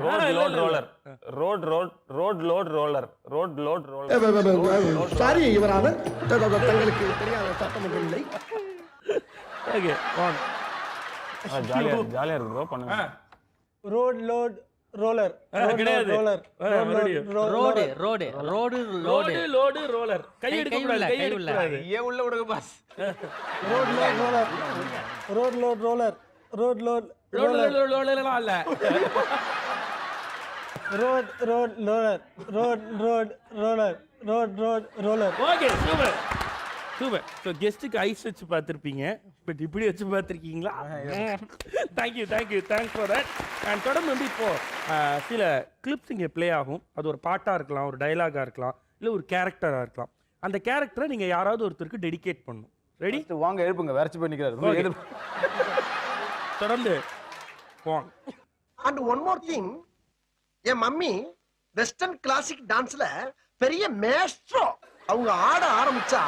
J: Road load roller. Road road road load roller. Road load roller.
I: Sorry இவரான தங்களுக்கு தெரியாத சட்டம் ஒன்றும் இல்லை.
A: ஓகே, வாங்க.
J: ஜாலியா இருக்கு ப்ரோ, பண்ணுங்க.
H: Road load roller.
A: கிடையாது.
H: ரோலர்.
A: மறுபடியும்.
B: Road road road
A: road load roller. கை எடுக்க கூடாது. கை எடுக்க கூடாது.
E: ஏன் உள்ள விடுங்க boss.
H: Road load roller. Road load roller. Road load
A: லோலலாம் இல்ல.
H: Road road roller. Road road roller. Road road roller.
A: Okay, super super. So கெஸ்ட்டுக்கு ஐஸ் வச்சு பார்த்துருப்பீங்க, பட் இப்படி வச்சு பார்த்துருக்கீங்களா? Thank you thank you, thanks for that. And தொடர்ந்து வந்து இப்போ சில கிளிப்ஸ் இங்கே ப்ளே ஆகும். அது ஒரு பாட்டாக இருக்கலாம், ஒரு டைலாகாக இருக்கலாம், இல்லை ஒரு கேரக்டராக இருக்கலாம். அந்த கேரக்டரை நீங்கள் யாராவது ஒருத்தருக்கு டெடிகேட் பண்ணணும். ரெடி?
E: வாங்க எழுப்புங்க, வரைச்சு பண்ணிக்கிறாரு.
A: தொடர்ந்து போங்க.
I: அண்ட் ஒன் மோர் திங், என் மம்மி வெஸ்டர்ன் கிளாசிக் டான்ஸ்ல பெரிய மேஸ்ட்ரோ. அவங்க ஆட ஆரம்பிச்சா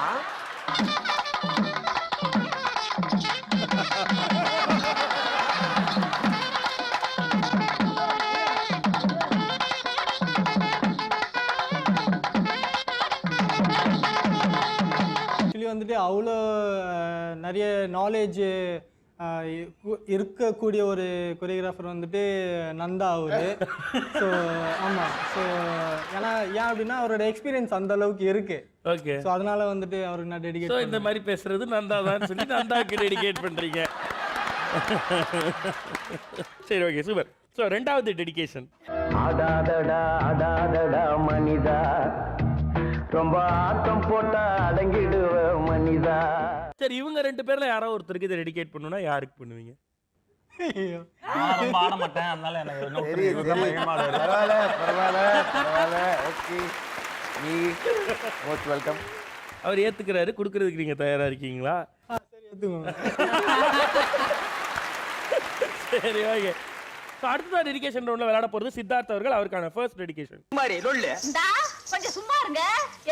H: ஆக்சுவலி வந்துட்டு அவ்வளோ நிறைய நாலேஜ் இருக்கக்கூடிய ஒரு கொரியோகிராஃபர் வந்துட்டு நந்தா அவரு. ஸோ ஆமாம். ஸோ ஏன்னா ஏன் அப்படின்னா அவரோட எக்ஸ்பீரியன்ஸ் அந்த அளவுக்கு இருக்கு.
A: ஓகே,
H: ஸோ அதனால வந்துட்டு அவருக்கு நான் டெடிகேட்.
A: ஸோ இந்த மாதிரி பேசுறது நந்தா தான் சொல்லி நந்தாவுக்கு டெடிகேட் பண்ணுறீங்க. சரி, ஓகே, சூப்பர். ஸோ ரெண்டாவது டெடிகேஷன்.
I: அடாதடா அடாதடா மனிதா, ரொம்ப ஆட்டம் போட்டா அடங்கிடுவ மனிதா.
A: சரி, இவங்க 2 பேர்ல யாரோ ஒருத்தருக்கு இதை டெடிகேட் பண்ணணும்னா யாருக்கு பண்ணுவீங்க?
J: நான் ரொம்ப ஆட மாட்டேன், அதனால எனக்கு
E: பரவாயில்ல. ஓகே, நீ மோஸ்ட் வெல்கம்.
A: அவர் ஏத்துக்கிறாரு, கொடுக்கறதுக்கு நீங்க தயாரா இருக்கீங்களா?
H: சரி, எடுத்துக்கோங்க.
A: சரி, ஓகே. ஸோ அடுத்ததா டெடிகேஷன் ரவுண்ட்ல விளையாட போறது சித்தார்த் அவர்கள். அவருக்கான ஃபர்ஸ்ட் டெடிகேஷன்.
K: கொஞ்சம் சும்மா இருங்க.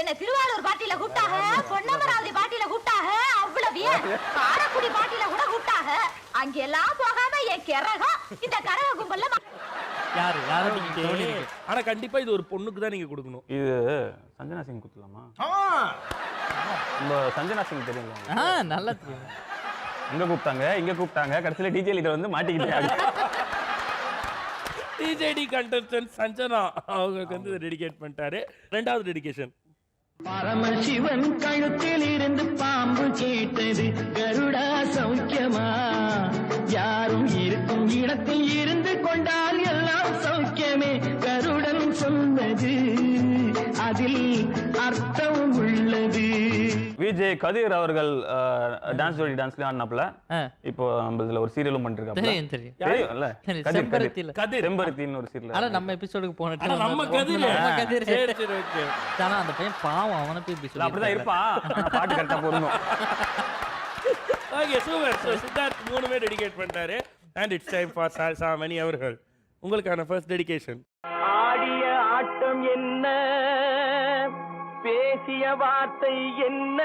K: என்ன திருவாரூர் பாட்டில கூப்பிட்டாங்க, பொன்னமராவதி பாட்டில கூப்பிட்டாங்க, அவ்வளவு ஏன் காரக்குடி பாட்டில கூட கூப்பிட்டாங்க. அங்க எல்லாம் போகாம என் கிறகம் இந்த கரக கும்பல்ல
B: யாரு நீங்க கவனிங்க.
A: ஆனா கண்டிப்பா இது ஒரு பொண்ணுக்கு தான் நீங்க கொடுக்கணும்.
J: இது சஞ்சனா சிங் குத்துலாமா? நம்ம சஞ்சனா சிங் தெரியுங்களா?
B: நல்லா தெரியும்.
J: இங்க கூப்பிட்டாங்க கடைசியில டிஜே லீடர் வந்து மாட்டிக்கிட்டாங்க.
A: டிஜேடி கண்டஸ்டன்ட் சஞ்சனா அவங்களுக்கு வந்து டெடிகேட் பண்ணிட்டாரு. ரெண்டாவது டெடிகேஷன்.
L: பரமசிவன் கழுத்தில் இருந்து பாம்பு கேட்டது கருடா சௌக்கியமா, யாரும் இருக்கும் இடத்தில் இருந்து கொண்டால் எல்லாம் சௌக்கியமே கருடன் சொன்னது, அதில் அர்த்தம் உள்ளது.
J: விஜய் கதிர் அவர்கள் டான்ஸ் ஜோடி டான்ஸ்ல ஆடினாப்ல. இப்போ நம்ம இதுல ஒரு சீரியலும் பண்ணிருக்காப்ல. தெரியும்ல? செம்பருத்தின்னு ஒரு சீரியல்.
B: ஆனா நம்ம எபிசோடுக்கு போன
A: நம்ம கதிர். சரி ஓகே.
B: ஆனா அந்த பையன் பாவம், அவன போய் இப்படி சொல்லி
J: அப்படிதான் இருப்பான். பாட்டு கரெக்டா போடணும்.
A: Okay super. சோ சித்தார்த் மூணுமே டெடிகேட் பண்ணிட்டாரு. and it's time for Salsa Mani அவர்கள். உங்களுக்கான ஃபர்ஸ்ட் டெடிகேஷன்.
L: ஆடிய ஆட்டம் என்ன, பேசிய வார்த்தை என்ன,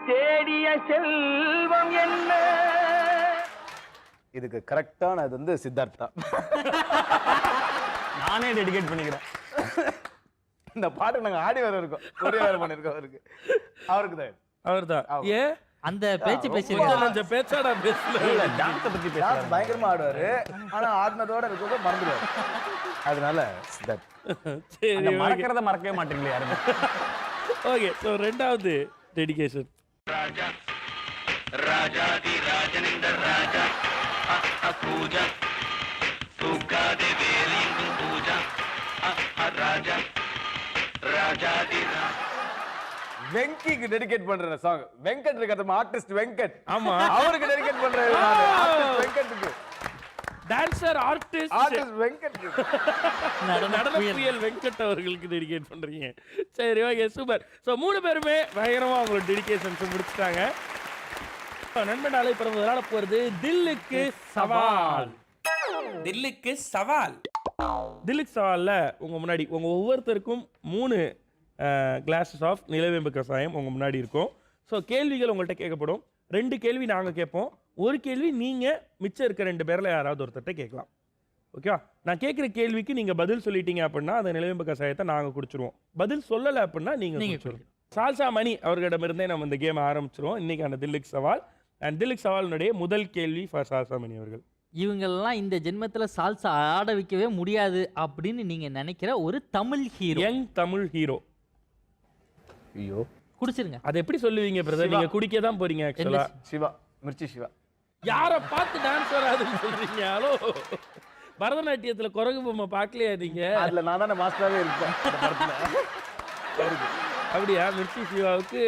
L: தேடிய செல்வம் என்ன.
E: இதுக்கு கரெக்டான அது வந்து சித்தார்த் தான்.
J: நானே டெடிகேட் பண்ணிக்கிறேன்.
E: இந்த பாட்டு நாங்க ஆடி வேற இருக்கோம், ஒரே வேற பண்ணிருக்கோம் அவருக்கு தான்.
A: அவர்தான். ஏன்
B: அந்த பேச்சு பேசிருக்காங்க?
A: கொஞ்சம் பேச்சாடா பேசல.
J: இல்ல டான்ஸ் பத்தி பேசுறாரு.
E: பயங்கரமா ஆடுவாரு, ஆனா ஆடினதோட இருக்கோ மறந்துடுவாரு. அதனால சித்தார்த்.
A: சரி
J: அந்த மறக்கறத மறக்கவே மாட்டீங்களே யாருமே.
A: ஓகே சோ ரெண்டாவது டெடிகேஷன்.
L: ராஜா ராஜாதி ராஜனிந்த ராஜா பூஜா தூக்காதே வேலிங்கும் பூஜா ராஜா ராஜாதி
E: வெங்கிக்கு டெடிகேட் பண்ற சாங். வெங்கட் இருக்காரு, ஆர்டிஸ்ட் வெங்கட்.
A: ஆமா,
E: அவருக்கு டெடிகேட் பண்றேன். ஆர்டிஸ்ட் வெங்கட்க்கு.
A: Dancer artist
E: Venkat.
A: நடன புயல் வெங்கட் அவர்களுக்கு டெடிகேட் பண்றீங்க. சரி ஓகே சூப்பர். சோ மூணு பேருமே பயங்கரமா அவங்களோட டெடிகேஷன்ஸ் முடிச்சிட்டாங்க. நண்பனால இப்ப நம்ம விளையாட போறது தில்லுக்கு சவால். தில்லுக்கு சவால். தில்லுக்கு சவால்ல உங்க முன்னாடி உங்க ஒவ்வொருத்தருக்கும் 3 கிளாஸஸ் ஆஃப் நிலவேம்பு கசாயம் உங்க முன்னாடி இருக்கும். ஸோ கேள்விகள் உங்கள்கிட்ட கேட்கப்படும். 2 கேள்வி நாங்கள் கேட்போம், 1 கேள்வி நீங்கள் மிச்சம் இருக்க 2 பேரில் யாராவது ஒருத்தர்கிட்ட கேட்கலாம். ஓகேவா? நான் கேட்குற கேள்விக்கு நீங்கள் பதில் சொல்லிட்டீங்க அப்படின்னா அந்த நிலவேம்பு கசாயத்தை நாங்கள் குடிச்சிருவோம். பதில் சொல்லலை அப்படின்னா நீங்கள் குடிச்சிருவோம். சால்சா மணி அவர்களிடமிருந்தே நம்ம இந்த கேம் ஆரம்பிச்சிருவோம். இன்னைக்கான தில்லுக்கு சவால். அண்ட் தில்லுக்கு சவாலினுடைய முதல் கேள்வி ஃபார் சால்சா மணி அவர்கள்.
B: இவங்கெல்லாம் இந்த ஜென்மத்தில் சால்சா ஆட வைக்கவே முடியாது அப்படின்னு நீங்கள் நினைக்கிற ஒரு Tamil hero.
A: Young Tamil hero.
E: ஐயோ
B: குடிச்சிருங்க.
A: அதை எப்படி சொல்லுவீங்க பிரதர்? நீங்க குடிக்க தான் போறீங்க ஆக்சுவலா.
E: சிவா, மிர்ச்சி சிவா.
A: யாரை பார்த்து டான்ஸ் வராதுன்னு சொல்றீங்க? ஹலோ, பரதநாட்டியத்துல குரங்கு பொம்மை பார்க்கலையா நீங்க?
E: அதுல நான் தானே மாஸ்டராகவே இருப்பேன்.
A: அப்படியா? மிர்ச்சி சிவாவுக்கு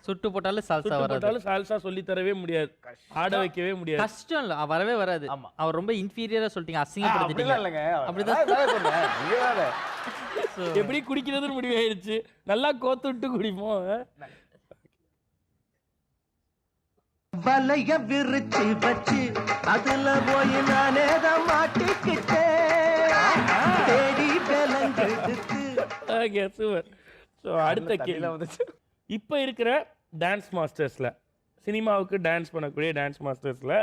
B: சுட்டு போட்டாலும் சால்சா வராது.
A: சால்சா சொல்லி தரவே முடியாது, ஆட வைக்கவே முடியாது.
B: கஷ்டம் இல்ல, வரவே வராது. அவர் ரொம்ப இன்ஃபீரியரா சொல்லிட்டீங்க, அசிங்கப்படுத்திட்டீங்க.
E: அப்படிதான்
A: எப்படி குடிக்கிறதுன்னு முடிவாயிருச்சு. நல்லா கோத்து விட்டு குடிப்போம்.
L: வலைய விரிச்சு வச்சு அதுல போய் நானே தான் மாட்டிக்கிட்டேன், தேடி விலங்கெடுத்து.
A: Okay super. ஸோ அடுத்த கேள்வி வந்துச்சு. இப்போ இருக்கிற டான்ஸ் மாஸ்டர்ஸில், சினிமாவுக்கு டான்ஸ் பண்ணக்கூடிய டான்ஸ் மாஸ்டர்ஸில்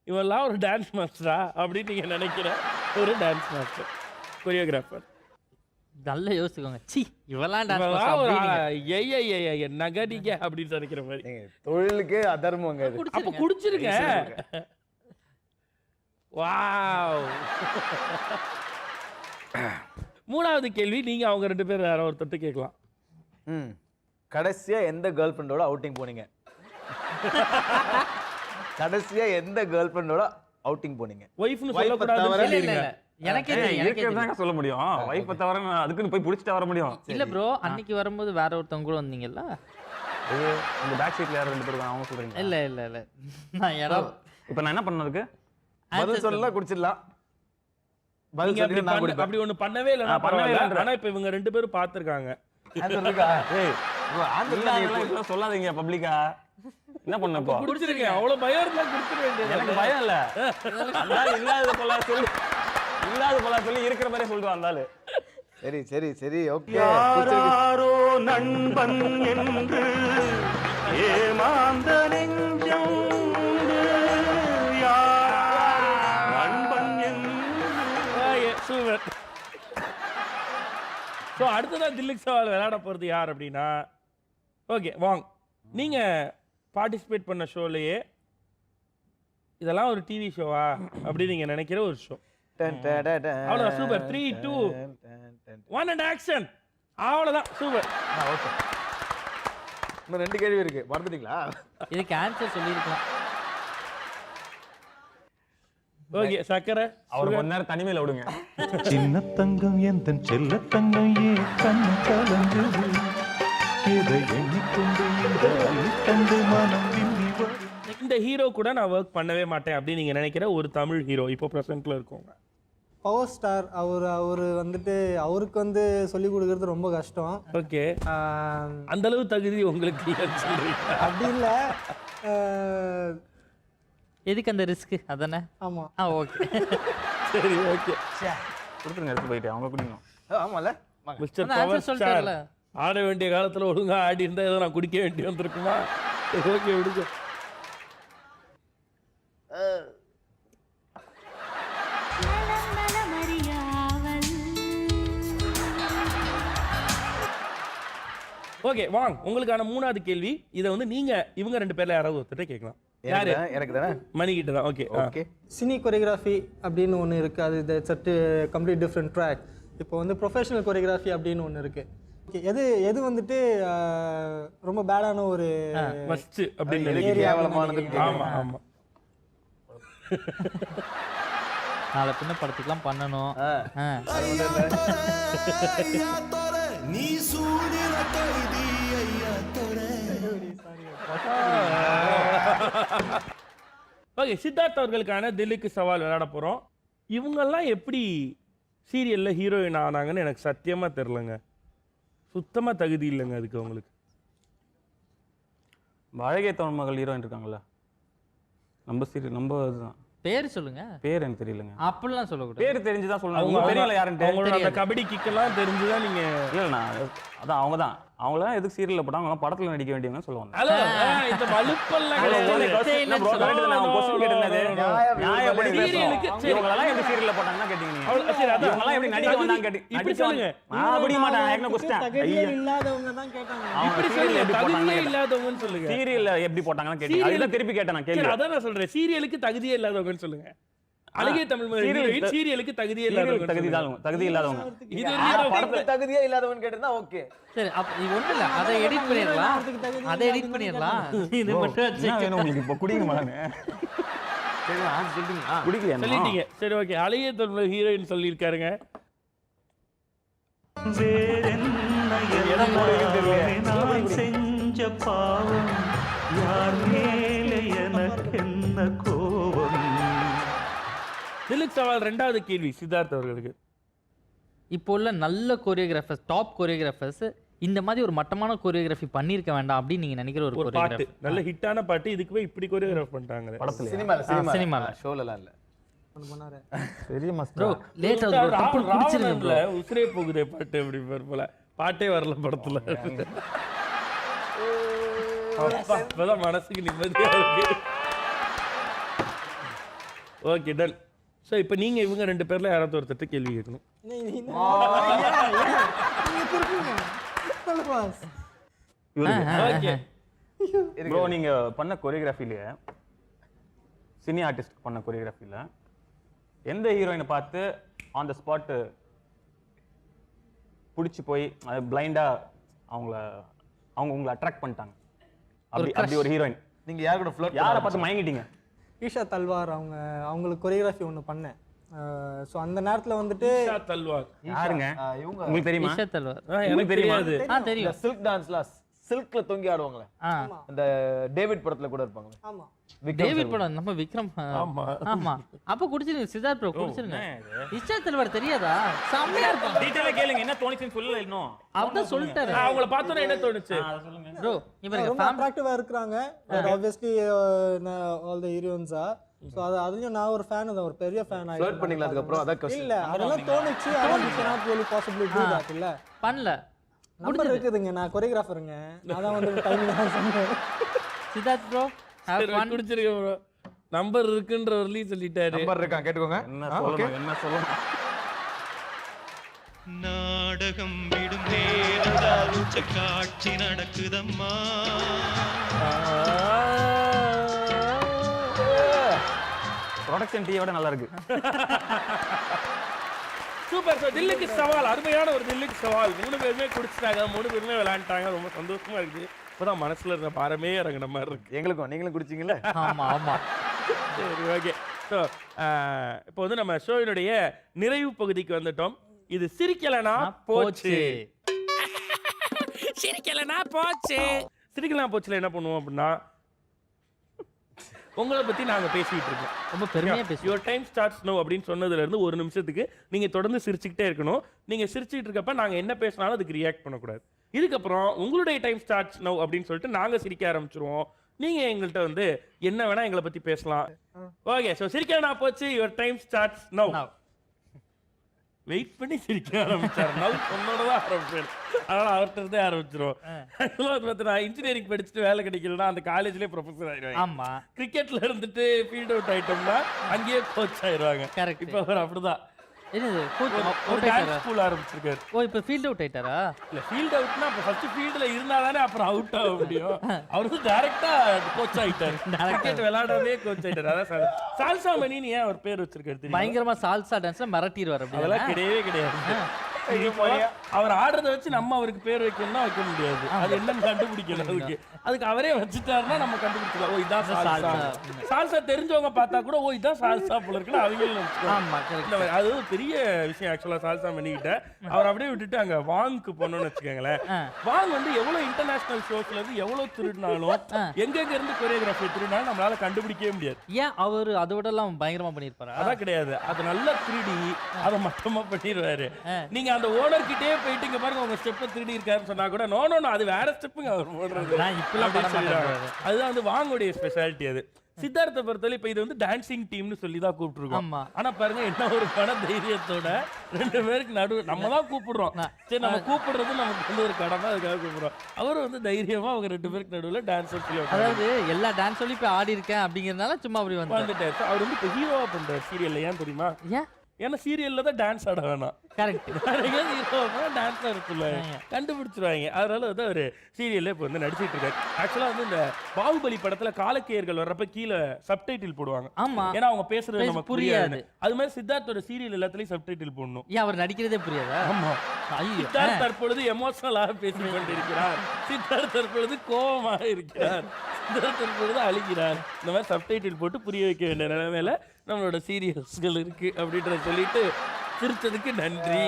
A: இவெல்லாம் ஒரு டான்ஸ் மாஸ்டரா அப்படின்னு நீங்கள் நினைக்கிற ஒரு டான்ஸ் மாஸ்டர், கொரியோகிராஃபர்?
B: நல்லா யோசிச்சுக்கோங்க. சி இவெல்லாம்
A: நகடிக்க அப்படின்னு நினைக்கிற மாதிரி.
E: தொழிலுக்கு அதர்மங்க.
A: அப்போ குடிச்சிருங்க. வாவ். மூணாவது கேள்வி, நீங்க அவங்க 2 பேர் யாரோ ஒருத்தட்டு கேட்கலாம்.
E: கடைசியா எந்த கேர்ள் ஃப்ரெண்டோட அவுட்டிங் போனீங்க? கடைசியா எந்த கேர்ள் ஃப்ரெண்டோட அவுட்டிங் போனீங்க?
A: வைஃப்னு சொல்லக்கூடாதுன்னு சொல்லிருங்க.
B: எனக்கே
J: இருக்கிறதாங்க சொல்ல முடியும். வைஃப் தவிர அதுக்குன்னு போய் பிடிச்சிட்டு வர முடியும்.
B: இல்ல ப்ரோ, அன்னைக்கு வரும்போது வேற ஒருத்தவங்க கூட வந்தீங்கல்ல,
J: இந்த பேக் சீட்ல யாரோ 2 பேர் அவங்க சொல்றீங்க?
B: இல்ல இல்ல இல்ல, நான் யாரோ.
J: இப்போ நான் என்ன பண்ணதுக்கு
E: பதில் சொல்லலாம், குடிச்சிடலாம்.
A: பதில் சொல்லி நான் அப்படி ஒண்ணு பண்ணவே இல்ல. ஆனா இப்ப இவங்க 2 பேரும் பாத்துர்க்காங்க.
J: இப்பெல்லாம் சொல்லாதீங்க பப்ளிக்கா. என்ன பண்ண இப்போ?
A: குடிச்சிருக்கேன். அவ்வளவு பயம் இருந்தா குடிச்சிட வேண்டியது.
J: எனக்கு பயம் இல்ல. அந்தாலும் இல்லாத போல சொல்லி இருக்கிற மாதிரி சொல்லுவான் அந்தாலும்.
E: சரி சரி சரி ஓகே.
L: யாரோ நண்பன் என்று ஏமாந்த நெஞ்சம் நண்பன் என்று.
A: சூப்பர். ஸோ அடுத்ததான் தில்லுக்கு சவால் விளையாட போகிறது யார் அப்படின்னா, ஓகே வாங்க, நீங்கள் பார்ட்டிசிபேட் பண்ண ஷோலையே இதெல்லாம் ஒரு டிவி ஷோவா அப்படின்னு நீங்கள் நினைக்கிற ஒரு ஷோ. அவ்வளோதான். சூப்பர். 3, 2, 1 and action. அவ்வளோதான். சூப்பர்.
E: ஓகே. இன்னும் 2 கேள்வி இருக்கு, மறந்துட்டீங்களா?
B: இதுக்கு ஆன்சர் சொல்லியிருக்கலாம்.
A: ஓகே சக்கரை
J: அவர் கொஞ்ச நேரம் தனிமையில விடுங்க.
L: சின்ன தங்கம் எந்த செல்ல தங்கம் ஏ கண்ணு கலங்குது இதை எண்ணிக்கொண்டு இந்த அள்ளிக்கண்டு மனம் விம்மி வரும்.
A: இந்த ஹீரோ கூட நான் ஒர்க் பண்ணவே மாட்டேன் அப்படின்னு நீங்கள் நினைக்கிற ஒரு தமிழ் ஹீரோ இப்போ ப்ரெசென்ட்டில் இருக்கவங்க.
H: பவர் ஸ்டார் அவர் வந்துட்டு அவருக்கு வந்து சொல்லிக் கொடுக்கறது ரொம்ப கஷ்டம்.
A: ஓகே. அந்த அளவு தகுதி உங்களுக்கு
H: அப்படி இல்லை.
B: எதுக்கு அந்த ரிஸ்க் அதானே?
H: ஆமாம்.
B: ஓகே
A: சரி ஓகே.
J: கொடுத்துருங்க எடுத்து போயிட்டு அவங்க குடிக்கணும்.
E: ஆமாம்ல.
A: மிஸ்டர் பவர் ஸ்டார் ஆட வேண்டிய காலத்தில் ஒழுங்காக ஆடி இருந்தால் ஏதோ நான் குடிக்க வேண்டி வந்திருக்குமா? ஓகே விடுங்க. ஓகே வாங்க, உங்களுக்கான 3வது கேள்வி. இதை வந்து நீங்க இவங்க 2 பேர்ல யாராவது ஒருத்தர் கேட்கலாம். யாரு?
E: எனக்கு தானே.
A: மணி கிட்ட தான். Okay
E: okay.
H: சினி கொரியோகிராஃபி அப்படின்னு ஒன்று இருக்குது. அது சற்று கம்ப்ளீட் டிஃப்ரெண்ட் ட்ராக். இப்போ வந்து ப்ரொஃபஷனல் கொரியோகிராஃபி அப்படின்னு ஒன்று இருக்குது. ஓகே. எது வந்துட்டு ரொம்ப பேடான ஒரு
A: ஃபர்ஸ்ட் அப்படின்னு
E: கேவலமானது.
A: ஆமா ஆமா.
B: நாளை பின்ன படத்துக்குலாம் பண்ணணும்.
D: நீ சூடின கைதி ஐயா தோட.
A: ஓகே, சித்தார்த் அவர்களுக்கான தில்லுக்கு சவால் விளையாட போறோம். இவங்கெல்லாம் எப்படி சீரியல்ல ஹீரோயின் ஆனாங்கன்னு எனக்கு சத்தியமா தெரியலங்க. சுத்தமா தகுதி இல்லைங்க அதுக்கு அவங்களுக்கு.
J: அழகிய தமிழ் மகள் ஹீரோயின் இருக்காங்களா நம்ம சீரியல், நம்ம இதுதான்.
B: பேர் சொல்லுங்க.
J: பேர் எனக்கு தெரியலங்க.
B: அப்படிலாம் சொல்லக்கூடாது.
J: பேர் தெரிஞ்சுதான் சொல்லணும். அவங்க தெரியல யாருன்னு.
A: அவங்களோட அந்த கபடி கிக்கெல்லாம் தெரிஞ்சுதான் நீங்க.
J: இல்லைண்ணா அதான் அவங்க தான். அவங்களாம் எதுக்கு சீரியல்ல போட்டாங்க, அவங்க படத்துல நடிக்க வேண்டியவங்க சொல்லுவாங்க.
A: ஹலோ இந்த மலுப்பெல்லாம்
J: சீரியல்ல போட்டாங்கன்னா கேட்டீங்க நீங்க. இவங்கலாம் எப்படி நடிக்க வந்தாங்க கேட்டீங்க. இப்படி சொல்லுங்க. அப்படி மாட்டாங்க. என்ன क्वेश्चन
H: இல்லாதவங்க தான் கேட்டாங்க.
A: இப்படி சொல்லுங்க. தகுதியே இல்லாதவங்கன்னு சொல்லுங்க.
J: சீரியல்ல எப்படி போட்டாங்கன்னு கேட்டீங்க. அதுதான் திருப்பி கேட்டேன் நான் கேள்வி.
A: அதான் நான் சொல்றேன். சீரியலுக்கு தகுதியே இல்லாதவங்கன்னு சொல்லுங்க. அழகிய தமிழ் மகள் சீரியலுக்கு தகுதியே இல்லாதவங்க.
J: தகுதி இல்லாதவங்க.
A: இது
E: படத்துல தகுதியே இல்லாதவன் கேட்டா ஓகே.
B: சரி அப்ப இது ஒண்ணு இல்ல. அதை எடிட் பண்ணிரலாம். அதை எடிட் பண்ணிரலாம். இது மட்டும்
J: என்ன உங்களுக்கு இப்ப குடிங்க மானே.
E: சரி ஆன்சர் சொல்றீங்களா?
J: குடிக்கலையா?
A: சொல்லிட்டீங்க. சரி ஓகே. அழகிய தமிழ் ஹீரோயின் சொல்லியிருக்காருங்க.
L: நான் செஞ்ச பாவம் யார் மேல எனக்கு என்ன கோபம்.
A: தில்லுக்கு சவால் 2வது கேள்வி சித்தார்த் அவர்களுக்கு.
B: இப்போ உள்ள நல்ல கொரியோகிராஃபர்ஸ், டாப் கொரியோகிராஃபர்ஸ் இந்த மாதிரி ஒரு மட்டமான கொரியோகிராஃபி பண்ணிருக்க வேண்டாம் அப்படின்னு நீங்க நினைக்கிற ஒரு
A: பாட்டு,
B: கொரியோகிராஃபி.
A: நல்ல ஹிட்டான பாட்டு, இதுக்கு போய் இப்படி கொரியோகிராஃப் பண்ணிட்டாங்க
J: படத்துல.
B: சினிமால
E: ஷோலலாம் இல்ல.
H: பண்ணாரு.
J: பெரிய
B: ப்ரோ
J: மாஸ்டர்.
B: லேட் ஆகுது ப்ரோ. தப்பு குடிச்சிருங்க ப்ரோ.
A: உசிரே போகுதே பாட்டு அப்படி போல பாட்டே வரல படத்துல. அப்பதான் மனசுக்கு நிம்மதியா இருக்கு. Okay done. ஸோ இப்போ நீங்க இவங்க 2 பேர்ல யாராவது ஒருத்தர் கேள்வி கேட்கணும். ஓகே
J: ப்ரோ நீங்க பண்ண கொரியோகிராஃபிலேயே சினி ஆர்டிஸ்ட் பண்ண கொரியோகிராஃபில எந்த ஹீரோயினை பார்த்து ஆன் த ஸ்பாட் பிடிச்சி போய் அது பிளைண்டா அவங்க உங்களை அட்ராக்ட் பண்ணிட்டாங்க? அப்படி ஒரு ஹீரோயின்
E: நீங்க யார் கூட ஃப்ளர்ட்
J: யாரை பார்த்து மயங்கிட்டீங்க?
H: ஈஷா தல்வார் அவங்களுக்கு கொரியோகிராஃபி ஒன்று பண்ணேன். ஸோ அந்த நேரத்தில் வந்துட்டு
A: ஈஷா தல்வார்
J: யாருங்க?
E: இவங்க
J: உங்களுக்கு தெரியுமா?
B: ஈஷா தல்வார்
A: எனக்கு தெரியாது.
B: தெரியும்.
E: சில்க் டான்ஸ்ல சில்க்ல தொங்கி ஆடுவாங்களே அந்த டேவிட் படத்துல கூட இருப்பாங்களே.
H: ஆமா
B: டேவிட் படம் நம்ம விக்ரம். ஆமா அப்ப குடிச்சிருங்க சித்தார்த் ப்ரோ குடிச்சிருங்க. இஷ்டா தலைவர் தெரியாதா? செம்மையா இருக்கும்.
J: டீடைலா கேளுங்க என்ன தோணுச்சுன்னு சொல்லல இன்னும்.
B: அவதான் சொல்லிட்டாரு.
A: அவங்கள பார்த்தோன்னே என்ன தோணுச்சு?
B: ப்ரோ இவங்க
H: ரொம்ப அட்ராக்டிவா இருக்காங்க. Obviously all the heroines are. So அதுலயும் நான் ஒரு ஃபேன் தான், ஒரு பெரிய ஃபேன் ஆயிட்டேன்.
E: ஃப்ளர்ட் பண்ணீங்களா அதுக்கு அப்புறம்? அத क्वेश्चन
H: இல்ல அதெல்லாம் தோணுச்சு. ஆனால் you cannot really possibly do that இல்ல.
B: பண்ணல.
H: நம்பர் இருக்குதுங்க, நான் கோரியோகிராஃபருங்க. அதான் வந்து டைமிங் தான் சொன்னேன்.
B: சித்தார்த் ப்ரோ
A: குடிச்சிருக்க ப்ரோ. நம்பர் இருக்குன்ற ஒருலி சொல்லிட்டாரு.
E: நம்பர் இருக்கா கேட்டுக்கோங்க.
J: என்ன சொல்லணும்
L: நாடகம் விடும் நேரத்தில் உச்ச காட்சி நடக்குதம்மா.
J: ப்ரொடக்ஷன் டீயோட நல்லா இருக்கு.
A: சூப்பர். ஸோ தில்லுக்கு சவால், அருமையான ஒரு தில்லுக்கு சவால். 3 பேருமே குடிச்சிட்டாங்க, 3 பேருமே விளையாண்டாங்க. ரொம்ப சந்தோஷமா இருக்குது. இப்போதான் மனசுல இருந்த பாரமே இறங்குன மாதிரி இருக்கு.
E: எங்களுக்கும் நீங்களும் குடிச்சிங்கல்ல?
B: ஆமா ஆமா.
A: சரி ஓகே. ஸோ இப்போ வந்து நம்ம ஷோவினுடைய நிறைவு பகுதிக்கு வந்துட்டோம். இது சிரிக்கலனா போச்சு. சிரிக்கலனா போச்சு. சிரிக்கலனா போச்சுல என்ன பண்ணுவோம் அப்படின்னா, உங்களை பத்தி நாங்க பேசிட்டு இருக்கோம்.
B: ரொம்ப பெருமையா பேசுவோம்.
A: யுவர் டைம் ஸ்டார்ட்ஸ் நவ் அப்படின்னு சொன்னதுல இருந்து 1 நிமிஷத்துக்கு நீங்க தொடர்ந்து சிரிச்சுக்கிட்டே இருக்கணும். நீங்க சிரிச்சிட்டு இருக்கப்ப நாங்க என்ன பேசினாலும் அதுக்கு ரியாக்ட் பண்ணக்கூடாது. இதுக்கப்புறம் உங்களுடைய டைம் ஸ்டார்ட்ஸ் நவ் அப்படின்னு சொல்லிட்டு நாங்க சிரிக்க ஆரம்பிச்சிருவோம். நீங்க எங்கள்கிட்ட வந்து என்ன வேணா எங்களை பத்தி பேசலாம். ஓகே. ஸோ சிரிக்கலனா போச்சு. Your time starts now. Wait பண்ணி சிரிக்க ஆரம்பிச்சார். நவ் சொன்னோட தான் ஆரம்பிப்பேன். அதனால அவர்கிட்ட இருந்தே ஆரம்பிச்சிரும். நான் இன்ஜினியரிங் படிச்சுட்டு வேலை கிடைக்கலன்னா அந்த காலேஜ்லேயே ப்ரொஃபஸர் ஆயிடுவாங்க.
B: ஆமா.
A: கிரிக்கெட்ல இருந்துட்டு ஃபீல்ட் அவுட் ஆயிட்டோம்னா அங்கேயே கோச் ஆயிடுவாங்க.
B: கரெக்ட்.
A: இப்போ அவர் அப்படிதான்.
B: என்னது
A: ஒரு டான்ஸ் ஸ்கூல் ஆரம்பிச்சிருக்காரு.
B: ஓ இப்போ ஃபீல்ட் அவுட் ஆயிட்டாரா?
A: இல்ல ஃபீல்ட் அவுட்னா அப்ப ஃபர்ஸ்ட் ஃபீல்ட்ல இருந்தா தானே அப்புறம் அவுட் ஆக முடியும். அவர் வந்து டைரக்டா கோச் ஆயிட்டாரு. கிரிக்கெட் விளையாடவே கோச் ஆயிட்டாரு. அதான் சால்சா மணின்னு ஏன் அவர் பேர் வச்சிருக்காரு தெரியுமா?
B: பயங்கரமா சால்சா டான்ஸ்ல மிரட்டிடுவார். அப்படி
A: அதெல்லாம் கிடையவே கிடையாது. அவர் ஆடுறத வச்சு நம்ம அவருக்கு பேர் வைக்கணும்னா வைக்க முடியாது. அது என்னன்னு கண்டுபிடிக்கணும். அதுக்கு அவரே வச்சுட்டாருன்னா நம்ம கண்டுபிடிச்சலாம். ஓ இதான் சால்சா. சால்சா தெரிஞ்சவங்க பார்த்தா கூட ஓ இதான் சால்சா போல இருக்குன்னு அவங்களும். அது ஒரு பெரிய விஷயம் ஆக்சுவலா சால்சா பண்ணிக்கிட்ட. அவர் அப்படியே விட்டுட்டு அங்க வாங்க்கு போனோம்னு வச்சுக்கோங்களேன். வாங் வந்து எவ்வளவு இன்டர்நேஷனல் ஷோஸ்ல இருந்து எவ்வளவு திருடினாலும் எங்கெங்க இருந்து கொரியோகிராஃபி திருடினாலும் நம்மளால கண்டுபிடிக்கவே முடியாது.
B: ஏன் அவர் அதோட எல்லாம் பயங்கரமா பண்ணிருப்பாரு?
A: அதான் கிடையாது. அது நல்லா திருடி அதை மட்டமா பண்ணிடுவாரு. நீங்க அந்த ஓனர் கிட்டே போயிட்டு இங்க பாருங்க உங்க ஸ்டெப் திருடி இருக்காருன்னு சொன்னா கூட நோ நோ அது வேற ஸ்டெப்புங்க அவர் போடுறது. அதுதான் வந்து வாங்குடைய ஸ்பெஷாலிட்டி. அது சித்தார்த்தை பொறுத்தவரை இப்ப இது வந்து டான்சிங் டீம்னு சொல்லி தான் கூப்பிட்டுருக்கோம். ஆனா பாருங்க என்ன ஒரு பண தைரியத்தோட 2 பேருக்கு நடுவு நம்ம தான் கூப்பிடுறோம். சரி நம்ம கூப்பிடுறது நமக்கு வந்து ஒரு கடமை, அதுக்காக கூப்பிடுறோம். அவரும் வந்து தைரியமா அவங்க 2 பேருக்கு நடுவில் டான்ஸ் சொல்லி,
B: அதாவது எல்லா டான்ஸ் சொல்லி போய் ஆடி இருக்கேன் அப்படிங்கறதுனால சும்மா அப்படி
A: வந்துட்டாரு. அவர் வந்து இப்போ ஹீரோவா பண்றாரு சீரியல்ல. ஏன் தெரியுமா? ஏன்னா சீரியல்ல தான் டான்ஸ் ஆட வேணாம்.
B: கரெக்ட்.
A: டான்ஸ் ஆட சொல்லுவாங்க, கண்டுபிடிச்சிருவாங்க. அதனால வந்து அவர் சீரியல்ல இப்போ வந்து நடிச்சிட்டு இருக்காரு. ஆக்சுவலா வந்து இந்த பாகுபலி படத்துல காலக்கேயர்கள் வர்றப்ப கீழே சப்டைட்டில் போடுவாங்க.
B: ஆமா,
A: ஏன்னா அவங்க பேசுறது நமக்கு புரியாது. அது மாதிரி சித்தார்த்தோட சீரியல் எல்லாத்துலயும் சப்டைட்டில் போடணும்.
B: ஏன் அவர் நடிக்கிறதே புரியாதா?
A: ஆமா. சித்தார்த் தற்பொழுது எமோஷனலாக பேசிக் கொண்டிருக்கிறார், சித்தார்த் தற்பொழுது கோபமாக இருக்கிறார், சித்தார்த் தற்பொழுது அழுகிறார். இந்த மாதிரி சப்டைட்டில் போட்டு புரிய வைக்க வேண்டிய நிலைமையில நம்மளோட சீரியல்ஸ்கள் இருக்கு அப்படின்றத சொல்லிட்டு சிரிச்சதுக்கு நன்றி.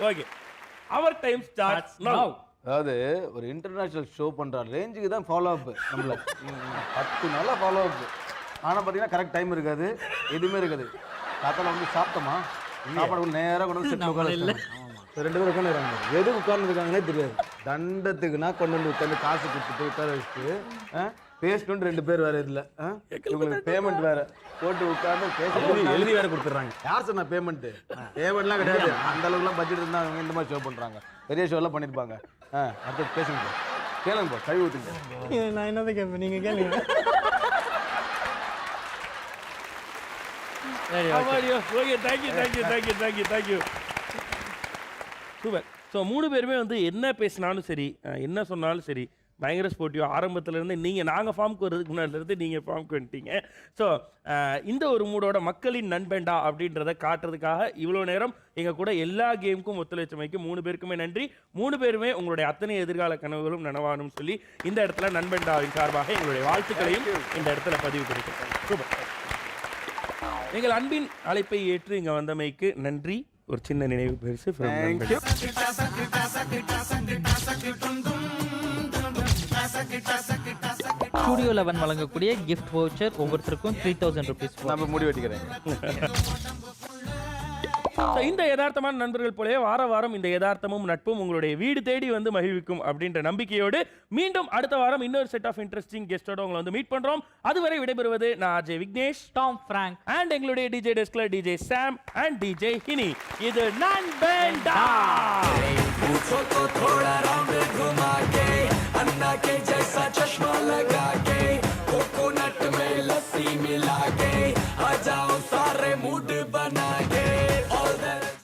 A: ஓகே, அவர் டைம் ஸ்டார்ட்ஸ் நவ.
E: அதாவது ஒரு இன்டர்நேஷனல் ஷோ பண்ற ரேஞ்சுக்கு தான் ஃபாலோ அப். நம்மள 10 நாளா ஃபாலோ அப். ஆனா பாத்தீங்கன்னா கரெக்ட் டைம் இருக்காது, எதுவுமே இருக்காது. காத்தால வந்து சாப்பிட்டோமா, சாப்பாடு நேரா கொண்டு வந்து செட்ல உட்காந்து 2 பேரும் உட்காந்துருக்காங்க. எது உட்கார்ந்துருக்காங்கன்னே தெரியாது. தண்டத்துக்குன்னா கொண்டு வந்து உட்காந்து காசு கொடுத்துட்டு உட்கார வச்சுட்டு பேசணும்னு 2 பேர் வேற இதுல உங்களுக்கு பேமெண்ட் வேற போட்டு உட்கார்ந்து எழுதி வேற கொடுத்துட்றாங்க. யார் சொன்னா பேமெண்ட்? பேமெண்ட்லாம் கிடையாது. அந்த அளவுக்குலாம் பட்ஜெட் இருந்தா அவங்க இந்த மாதிரி ஷோ பண்றாங்க. பெரிய ஷோ எல்லாம் பண்ணிருப்பாங்க. அடுத்து பேசுங்க, கேளுங்க, கை ஊத்துங்க.
H: நான் என்னதை கேட்பேன், நீங்க கேளுங்க.
A: சூப்பர். ஸோ 3 பேருமே வந்து என்ன பேசினாலும் சரி, என்ன சொன்னாலும் சரி, பயங்கர ஸ்போர்ட்டிவ். ஆரம்பத்துலேருந்து நீங்கள் நாங்கள் ஃபார்முக்கு வர்றதுக்கு முன்னாடிலேருந்து நீங்கள் ஃபார்முக்கு வந்துட்டீங்க. ஸோ இந்த ஒரு மூடோட மக்களின் நண்பன்டா அப்படின்றத காட்டுறதுக்காக இவ்வளோ நேரம் எங்கள் கூட எல்லா கேமுக்கும் ஒத்துழைச்சமைக்கு 3 பேருக்குமே நன்றி. 3 பேருமே உங்களுடைய அத்தனை எதிர்கால கனவுகளும் நனவானும் சொல்லி இந்த இடத்துல நண்பன்டாவின் சார்பாக எங்களுடைய வாழ்த்துக்களையும் இந்த இடத்துல பதிவு கொடுக்கிறோம். சூப்பர். எங்கள் அன்பின் அழைப்பை ஏற்று இங்கே வந்தமைக்கு நன்றி. ஒரு சின்ன நினைவு பரிசு from
E: Thank you.
B: ஸ்டூடியோ 11 வழங்கக்கூடிய gift voucher ஒவ்வொருத்தருக்கும் 3000 rupees.
E: நம்ம முடி வெட்டிக்கிறேன்.
A: So, இந்த யதார்த்தமான நண்பர்கள் போலவே வாரம் இந்த யதார்த்தமும் நட்பும் உங்களுடைய வீடு தேடி வந்து மகிழ்விக்கும் அப்படின்ற நம்பிக்கையோடு மீண்டும் அடுத்த வாரம் இன்னொரு செட் ஆஃப் இன்ட்ரெஸ்டிங் கெஸ்டோட உங்களை வந்து மீட் பண்றோம். அதுவரை விடைபெறுவது நான் Ajay Vignesh,
B: Tom Frank
A: and எங்களுடைய டிஜே டெஸ்க்ல டிஜே சாம் அண்ட் டிஜே ஹினி. இது நான் பேண்டா.
D: पूछो तो थोड़ा राउंड घुमा के अन्ना के जैसा चश्मा